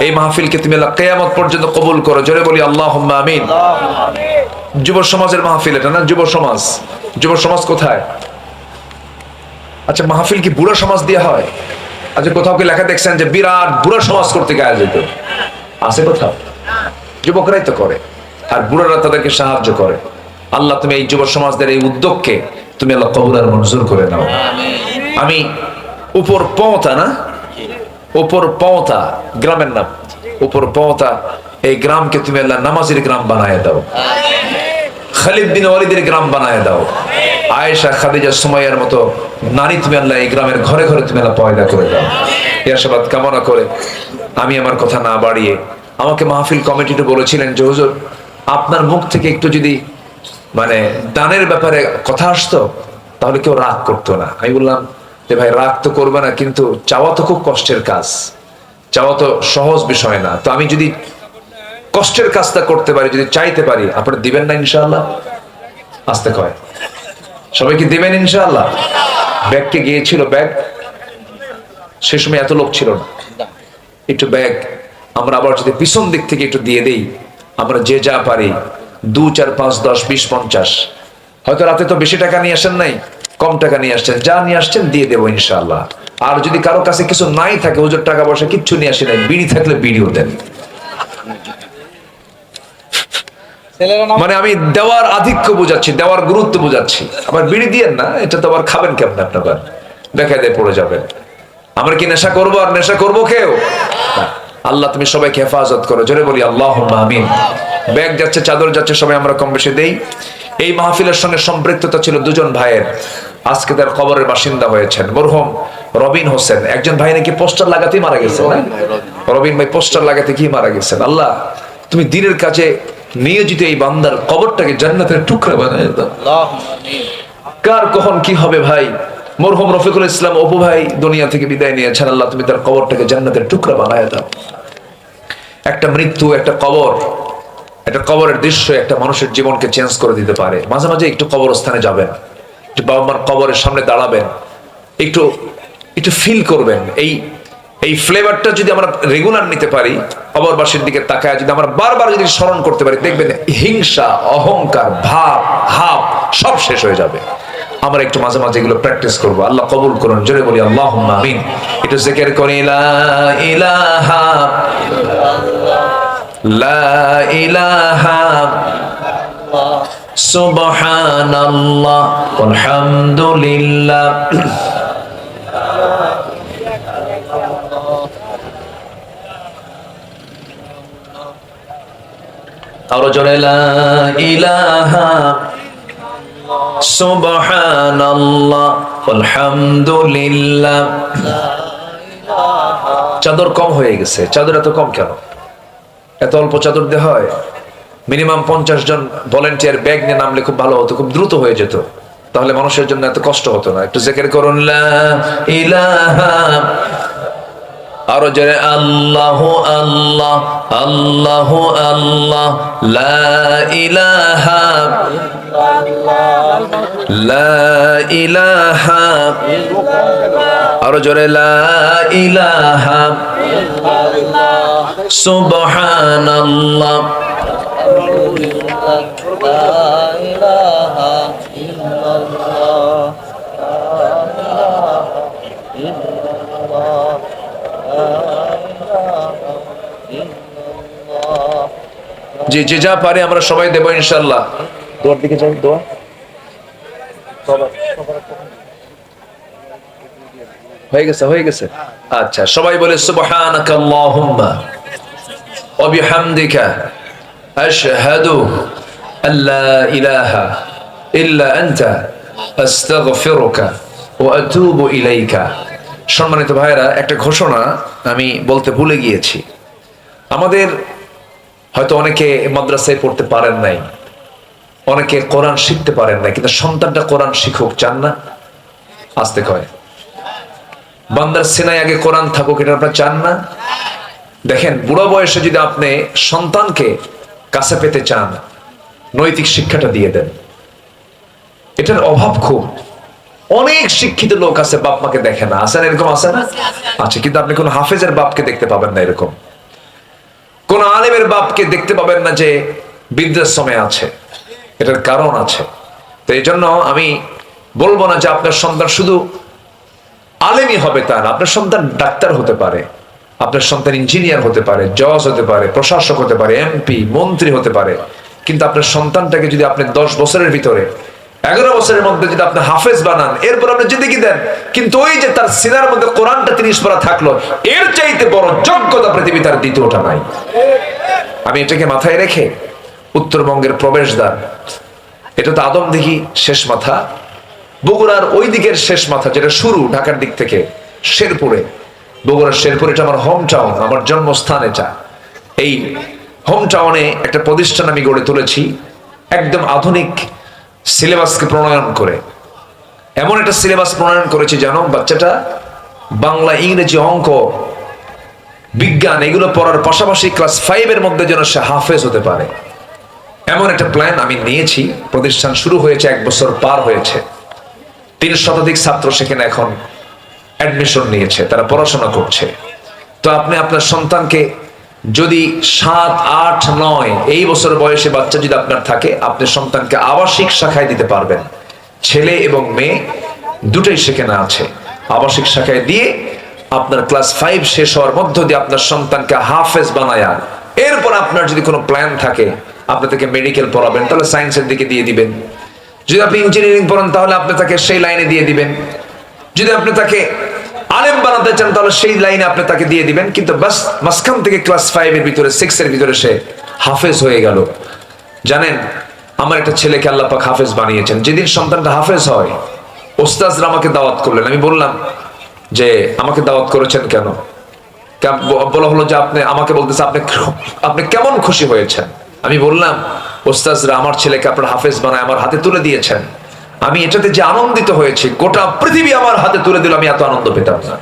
S1: এই মাহফিলকে তুমি কিয়ামত পর্যন্ত কবুল করো, জোরে বলি আল্লাহুম্মা আমিন। যুব সমাজের মাহফিল এটা না? যুব সমাজ। যুব সমাজ কোথায়? আচ্ছা, মাহফিল কি বুড়া সমাজ দিয়ে হয়? আচ্ছা, কোথাও কি লেখা দেখছেন যে বিরাট বুড়া সমাজ করতে গায়ে যেত? আছে কোথাও? যুবকরাই তো করে, আর বুড়ারা তাদেরকে সাহায্য করে। আল্লাহ তুমি এই যুব সমাজদের এই উদ্যোগকে তুমি আল্লাহ কবুল আর মঞ্জুর করে নাও। আমি উপর পৌঁতা না, উপর পৌঁতা গ্রামের নাম, উপর পৌঁতা এই গ্রামকে তুমি আল্লাহ নামাজের গ্রাম বানায় দাও, খালিদ বিন ওয়ালিদের গ্রাম বানায় দাও, আয়েশা খাদিজা সুমাইয়ার মতো নারী তুমি আল্লাহ এই গ্রামের ঘরে ঘরে তুমি আল্লাহ পয়দা করে দাও। এই আশাবাদ কামনা করে আমি আমার কথা না বাড়িয়ে, আমাকে মাহফিল কমিটিতে বলেছিলেন যে হুজুর আপনার মুখ থেকে একটু যদি মানে দানের ব্যাপারে কথা আসতো তাহলে কেউ রাগ করতো না। আমি বললাম যে ভাই রাগ তো করবে না, কিন্তু চাওয়া তো খুব কষ্টের কাজ, চাওয়া তো সহজ বিষয় না। তো আমি যদি কষ্টের কাজটা করতে পারি, যদি চাইতে পারি, আপনারা দিবেন না ইনশাআল্লাহ? আসতে কয় সবাই কি দিবেন ইনশাআল্লাহ? ব্যাগকে গিয়েছিল, ব্যাগ সে সময় এত লোক ছিল না, একটু ব্যাগ আমরা আবার যদি পিছন দিক থেকে একটু দিয়ে দেই, আমরা যে যা পারি 2, 4, 5, 10, 20, 50, হয়তো রাতে তো বেশি টাকা নিয়ে আসেন নাই, কম টাকা নিয়ে আসছেন, যা নিয়ে আসছেন দিয়ে দেবো ইনশাআল্লাহ। আর যদি কারো কাছে কিছু নাই থাকে, হুজুর টাকা পয়সা কিচ্ছু নিয়ে আসে নাই, বিড়ি থাকলে বিড়িও দেন। মানে আমি দেওয়ার আধিক্য বুঝাচ্ছি, দেওয়ার গুরুত্ব বুঝাচ্ছি। আবার বিড়ি দিয়েন না, এটা তো আবার খাবেন কেমন আপনার, দেখা দিয়ে পড়ে যাবেন। আমরা কি নেশা করবো আর নেশা করবো কেউ? আল্লাহ তুমি সবাইকে হেফাজত করো, জোরে বলি আল্লাহুম্মা আমিন। ব্যাগ যাচ্ছে, চাদর যাচ্ছে, সবাই আমরা কম বেশি দেই। এই মাহফিলের সঙ্গে সম্পৃক্ততা ছিল দুজন ভাইয়ের, আজকে তার কবরের বাসিন্দা হয়েছেন মরহুম রবিন হোসেন। একজন ভাই নাকি পোস্টার লাগাতেই মারা গেছেন, রবিন ভাই পোস্টার লাগাতে কি মারা গেছেন। আল্লাহ তুমি দিনের কাজে নিয়োজিত এই বান্দার কবরটাকে জান্নাতের টুকরা বানায় দাও। কার কখন কি হবে ভাই। মরহুম রফিকুল ইসলাম অপু ভাই দুনিয়া থেকে বিদায় নিয়েছেন, আল্লাহ তুমি তার কবরটাকে জান্নাতের টুকরা বানায় দাও। একটা মৃত্যু, একটা কবর, একটা কবরের দৃশ্য একটা মানুষের জীবনকে চেঞ্জ করে দিতে পারে। মাঝে মাঝে একটু কবরস্থানে যাবেন, একটু বাবা মার কবরের সামনে দাঁড়াবেন, একটু একটু ফিল করবেন। এই ফ্লেভারটা যদি আমরা রেগুলার নিতে পারি, কবরবাসীর দিকে তাকায় যদি আমরা বারবার যদি স্মরণ করতে পারি, দেখবেন হিংসা, অহংকার, ভাব, হাব সব শেষ হয়ে যাবে। আমরা একটু মাঝে মাঝে এগুলো প্র্যাকটিস করবো। আল্লাহ কবুল করুন, জোরে বলি আল্লাহুম্মা আমিন। একটু জিকির করি লা ইলাহা লা ইলাহা সুবহানাল্লাহ আলহামদুলিল্লাহ। আরো জোরে লা ইলাহা সুবহানাল্লাহ আলহামদুলিল্লাহ। চাদর কম হয়ে গেছে, চাদর এত কম কেন? এত অল্প চাদর দেওয়া হয়? মিনিমাম 50 জন ভলেন্টিয়ার ব্যাগ নিয়ে নামলে খুব ভালো হতো, খুব দ্রুত হয়ে যেত, তাহলে মানুষের জন্য এত কষ্ট হতো না। একটু জিকির করুন লা ইলাহা, আরো জোরে আল্লাহু আল্লাহ আল্লাহু আল্লাহ লা ইলাহা লা ইলাহা, আরো জোরে লা ইলাহা সুবহানাল্লাহ। যে যে যা পারে আমরা সবাই দেবো ইনশাআল্লাহ। দোয়ার দিকে যাই, দোয়া হয়ে গেছে, হয়ে গেছে। আচ্ছা সবাই বলে সুবহানাকা আল্লাহুম্মা ওয়া বিহামদিকা আশহাদু আল্লা ইলাহা ইল্লা আনতা আস্তাগফিরুকা ওয়া আতুবু ইলাইকা। সম্মানিত ভাইরা, একটা ঘোষণা আমি বলতে ভুলে গিয়েছি। আমাদের হয়তো অনেকে মাদ্রাসায় পড়তে পারেন নাই, অনেকে কোরআন শিখতে পারেন নাই, কিন্তু সন্তানটা কোরআন শিখুক চান না? আসতে কয় বান্দার সিনায় আগে কোরআন থাকুক, এটা আপনারা চান না? দেখেন বুড়ো বয়সে যদি আপনি সন্তানকে কাছে পেতে চান, নৈতিক শিক্ষাটা দিয়ে দেন। এটার অভাব খুব। অনেক শিক্ষিত লোক আছে বাপ মাকে দেখে না, আছে না? এরকম আছে না? আছে, কিন্তু আপনি কোন হাফেজের বাপকে দেখতে পাবেন না, এরকম কোন আলেমের বাপকে দেখতে পাবেন না যে বৃদ্ধাশ্রমে আছে। এটার কারণ আছে। তো এই জন্য আমি বলবো না যে আপনার সন্তান শুধু আলেমই হবে তা না, আপনার সন্তান ডাক্তার হতে পারে, আপনার সন্তান ইঞ্জিনিয়ার হতে পারে, জজ হতে পারে, প্রশাসক হতে পারে, এমপি, মন্ত্রী হতে পারে, কিন্তু আপনার সন্তানটাকে যদি আপনি 10 বছরের ভিতরে 11 বছরের মধ্যে যদি আপনি হাফেজ বানান, এরপর আপনি জিন্দেগি দেন, কিন্তু ওই যে তার সিনার মধ্যে কোরআনটা 30 পারা থাকলো, এর চাইতে বড় যোগ্যতা পৃথিবীতে আর দ্বিতীয়টা নাই। আমি এটাকে মাথায় রেখে উত্তরবঙ্গের প্রবেশদ্বার, এটা তো আদমদিঘি শেষ মাথা, বগুড়ার ওই দিকের শেষ মাথা যেটা শুরু ঢাকার দিক থেকে, শেরপুরে, বগুড়ার শেরপুর, এটা আমার হোম টাউন, আমার জন্মস্থান। এটা এই হোম টাউনে একটা প্রতিষ্ঠান আমি গড়ে তুলেছি, একদম আধুনিক সিলেবাসকে প্রণয়ন করে। এমন একটা সিলেবাস প্রণয়ন করেছি যেন বাচ্চাটা বাংলা, ইংরেজি, অঙ্ক, বিজ্ঞান এগুলো পড়ার পাশাপাশি ক্লাস 5 এর মধ্যে যেন সে হাফেজ হতে পারে, এমন একটা প্ল্যান আমি নিয়েছি। প্রতিষ্ঠান শুরু হয়েছে, 1 বছর পার হয়েছে, 3 শতাধিক ছাত্র সেখানে এখন অ্যাডমিশন নিয়েছে, তারা পড়াশোনা করছে। তো আপনি আপনার সন্তানকে যদি 7, 8, 9 এই বছর বয়সে বাচ্চা যদি আপনার থাকে, আপনি সন্তানকে আবাসিক শাখায় দিতে পারবেন। ছেলে এবং মেয়ে দুটোই সেখানে আছে। আবাসিক শাখায় দিয়ে আপনার ক্লাস 5 শেষ হওয়ার মধ্য দিয়ে আপনার সন্তানকে হাফেজ বানায়া, এরপর আপনার যদি কোনো প্ল্যান থাকে আপনি তাকে মেডিকেল পড়াবেন, তাহলে সায়েন্সের দিকে দিয়ে দিবেন। যদি আপনি ইঞ্জিনিয়ারিং পড়েন তাহলে আপনি তাকে সেই লাইনে দিয়ে দিবেন। যদি আপনি তাকে আলেম বানাতে চান তাহলে সেই লাইনে আপনি তাকে দিয়ে দিবেন। কিন্তু বাস মাঝখান থেকে ক্লাস 5 এর ভিতরে, 6 এর ভিতরে সে হাফেজ হয়ে গেল। জানেন, আমার একটা ছেলেকে আল্লাহ পাক হাফেজ বানিয়েছেন। যেদিন সন্তানটা হাফেজ হয়, ওস্তাদরা আমাকে দাওয়াত করলেন। আমি বললাম যে আমাকে দাওয়াত করেছেন কেন? বলা হলো যে আপনি আমাকে বলতেছে আপনি কেমন খুশি হয়েছেন। আমি বললাম, ওস্তাদরা আমার ছেলেকে আপনার হাফেজ বানায় আমার হাতে তুলে দিয়েছেন, আমি এটাতে যে আনন্দিত হয়েছি, গোটা পৃথিবী আমার হাতে তুলে দিল, আমি এত আনন্দ পেতাম না।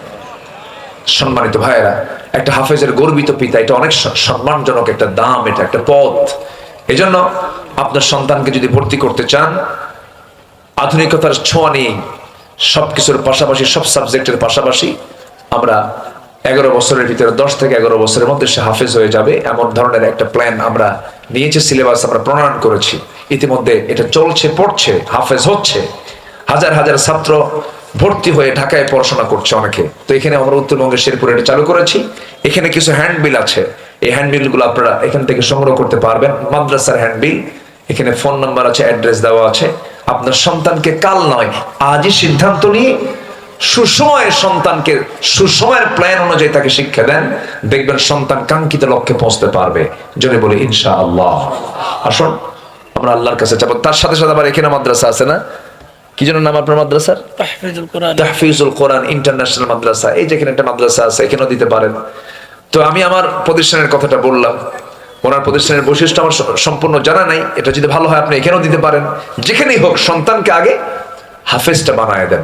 S1: সম্মানিত ভাইয়েরা, একটা হাফেজের গর্বিত পিতা, এটা অনেক সম্মানজনক একটা দাম, এটা একটা পথ। এজন্য আপনার সন্তানকে যদি ভর্তি করতে চান, আধুনিকতার ছোঁয়া নিয়ে সবকিছুর পাশাপাশি, সব সাবজেক্টের পাশাপাশি, আমরা 11 বছরের ভিতরে, 10 থেকে 11 বছরের মধ্যে সে হাফেজ হয়ে যাবে, এমন ধরনের একটা প্ল্যান আমরা নিয়েছি, সিলেবাস আমরা প্রণয়ন করেছি। ইতিমধ্যে এটা চলছে, পড়ছে, হাফেজ হচ্ছে। হাজার হাজার ছাত্র ভর্তি হয়ে ঢাকায় পড়াশোনা করছে অনেকে। তো এখানে আমরা উত্তরবঙ্গের শেরপুরে এটা চালু করেছি। এখানে কিছু হ্যান্ডবিল আছে, এই হ্যান্ডবিল গুলো আপনারা এখান থেকে সংগ্রহ করতে পারবেন। মাদ্রাসার হ্যান্ডবিল, এখানে ফোন নাম্বার আছে, অ্যাড্রেস দেওয়া আছে। আপনার সন্তানকে কাল নয় আজই সিদ্ধান্ত নিয়ে সুসময়ের সন্তানকে সুসময়ের প্ল্যান অনুযায়ী তাকে শিক্ষা দেন, দেখবেন সন্তান কাঙ্ক্ষিত লক্ষ্যে পৌঁছতে পারবে। যদি বলি ইনশাআল্লাহ। আসুন আমরা আল্লাহর কাছে যাবো। তার সাথে সাথে আবার এখানে মাদ্রাসা আছে না, কি যেন নাম আপনার মাদ্রাসার? তাহফিজুল কোরআন ইন্টারন্যাশনাল মাদ্রাসা। এই যেখানে একটা মাদ্রাসা আছে, এখানেও দিতে পারেন। তো আমি আমার প্রতিষ্ঠানের কথাটা বললাম, ওনার প্রতিষ্ঠানের বৈশিষ্ট্য আমার সম্পূর্ণ জানা নাই। এটা যদি ভালো হয় আপনি এখানেও দিতে পারেন। যেখানেই হোক সন্তানকে আগে হাফেজটা বানায় দেন,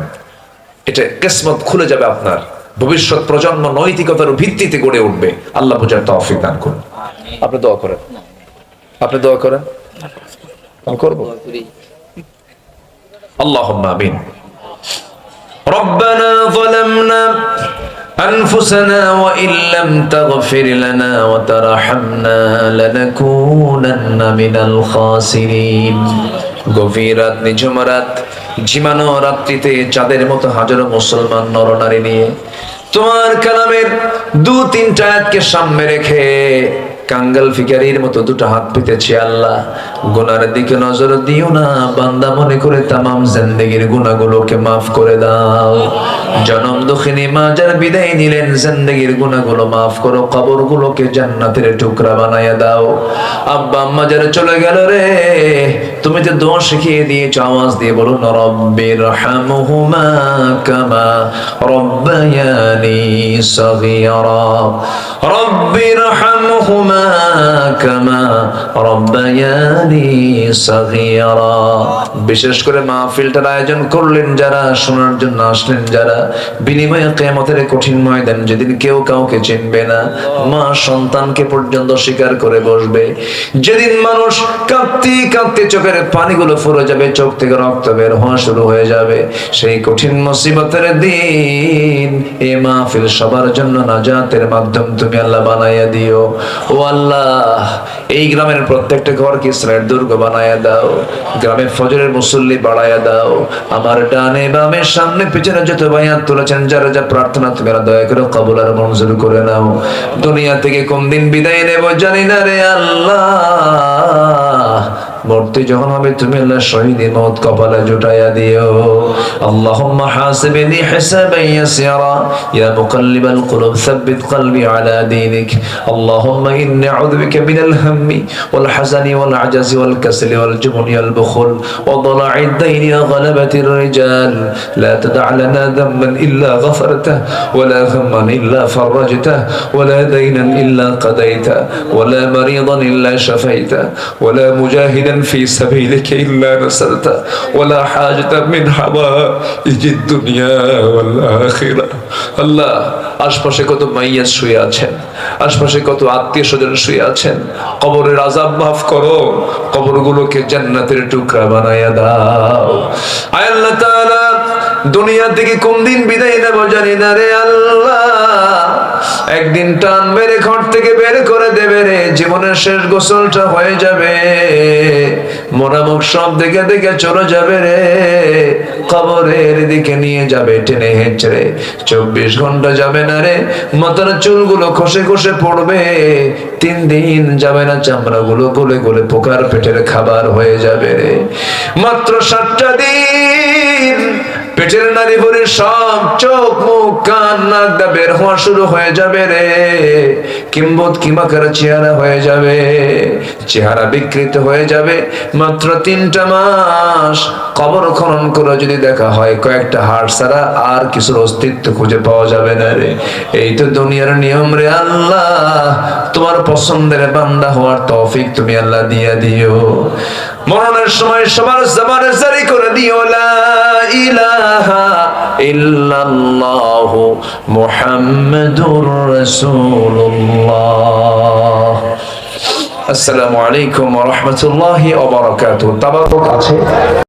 S1: এটা কিসমত খুলে যাবে আপনার। ভবিষ্যৎ প্রজন্ম নৈতিকতার ভিত্তিতে গড়ে উঠবে। আল্লাহ বুঝার তৌফিক দান করুন। আপনি দোয়া করেন, আপনি দোয়া করেন, আমি করব। আল্লাহুম্মা আমিন। রব্বানা যালামনা أنفسنا وإن لم تغفر لنا وترحمنا لنكونن من الخاسرين। গভীর রাত, নিঝুম রাত, ঝিমানো রাত্রিতে চাঁদের মতো হাজারো মুসলমান নরনারী নিয়ে তোমার কালামের 2-3টা আয়াতকে সামনে রেখে কাঙ্গাল ফিকারির মতো দুটো হাত পেতেছি। আল্লাহ, গুনার দিকে নজর দিও না, বান্দা মনে করে তামাম জিন্দেগির গুনাহগুলোকে মাফ করে দাও। জনম দুঃখিনী মা যারা বিদায় নিলেন, জিন্দেগির গুনাহগুলো মাফ করো, কবরগুলোকে জান্নাতের টুকরা বানায়া দাও। আব্বা আম্মা যারা চলে গেল রে, তুমি তো দোয়া শিখিয়ে দিয়েছো, আওয়াজ দিয়ে বলুন রব্বিরহামহুমা কামা রব্বায়ানি সগীরা, রব্বিরহামহুমা কামা রব্বায়ানি সগীরা। বিশেষ করে মাহফিলটার আয়োজন করলেন যারা, শোনার জন্য আসলেন যারা, বিনিময়ে কিয়ামতের কঠিন ময়দান যেদিন কেউ কাউকে চিনবে না, মা সন্তানকে পর্যন্ত স্বীকার করে বসবে, যেদিন মানুষ কাঁদতে কাঁদতে চোখের চোখের পানিগুলো ফুরে যাবে, চোখ থেকে রক্ত বের হওয়া শুরু হয়ে যাবে। সেই কঠিন মুসিবতের দিন এই মাহফিল সবার জন্য নাজাতের মাধ্যম তুমি আল্লাহ বানাইয়া দিও। ও আল্লাহ, এই গ্রামের প্রত্যেকটা ঘরকে ইসরায়েল দুর্গ বানাইয়া দাও, গ্রামে ফজরের মুসল্লি বাড়াইয়া দাও। আমার ডানে বামে সামনে পিছনে যত বায়াত তুলেছেন, যারা যা প্রার্থনা তুমি দয়া করে কবুল আর মঞ্জুর করে নাও। দুনিয়া থেকে কোন দিন বিদায় নেব জানি না রে আল্লাহ, মরতে যখন হবে তুমি আল্লাহ শহীদ মওত কপালে জুটাইয়া দিও। আল্লাহুম্মা হাসিবনি হিসাবান ইয়াসিরা ইয়া মুকাল্লিবাল কুলুব সাব্বিত কলবি আলা দীনিক। আল্লাহুম্মা ইন্নী আউযু বিকা মিনাল হাম্মি ওয়াল হাযানি ওয়াল আজাজি ওয়াল কাসলি ওয়াল জুবনি ওয়াল বুখল ওয়া দালা'id দাইনি ওয়া গলাবাতির রিজাল। লা তাদা' লানা যামবান ইল্লা গফরতাহু ওয়া লা হাম্মান ইল্লা ফাররাজতাহু ওয়া লা দাইনান ইল্লা কাদাইতাহু ওয়া লা মারিদান ইল্লা শাফাইতাহু ওয়া লা মুজাহিদান في سبيلك إلا نصرته ولا حاجة من حوائج الدنيا والآخرة। আল্লাহ, আশপাশে কত মাইয়াত শুয়ে আছেন, আশপাশে কত আত্মীয় স্বজন শুয়ে আছেন, কবরের আযাব মাফ করো, কবরগুলোকে জান্নাতের টুকরা বানাইয়া দাও। আয় আল্লাহ তাআলা, দুনিয়া থেকে কোন দিন বিদায় নেব জানি না রে আল্লাহ, একদিন টান মেরে ঘর থেকে বের করে দেবে রে, জীবনের শেষ গোসলটা হয়ে যাবে, মোনামুখ সব দেখে দেখে চলে যাবে রে, কবরের দিকে নিয়ে যাবে টেনে হেঁচড়ে। 24 ঘন্টা যাবে না রে, মাথার চুলগুলো খসে খসে পড়বে, 3 দিন যাবে না, চামড়াগুলো গলে গলে পোকার পেটের খাবার হয়ে যাবে রে। মাত্র 7টা দিন পেটের নারী ভরে সব চোখ মুখ কান নাক দা বের হওয়া শুরু হয়ে যাবে রে, কিম্বত কিমাকার চেহারা হয়ে যাবে, চেহারা বিকৃত হয়ে যাবে। মাত্র 3টা মাস কবর খনন করে যদি দেখা হয়, কয়েকটা হাড় ছাড়া আর কিছুর অস্তিত্ব খুঁজে পাওয়া যাবে না রে। এই তো দুনিয়ার নিয়ম রে আল্লাহ, তোমার পছন্দের বান্দা হওয়ার তৌফিক তুমি আল্লাহ দিয়া দিও। মরণের সময় সবার জবানে জারি করে দিও লা ইলাহা ইল্লাল্লাহু মুহাম্মাদুর রাসূলুল্লাহ। আসসালামু আলাইকুম ওয়া রাহমাতুল্লাহি ওয়া বারাকাতুহু। তাবারক আছে।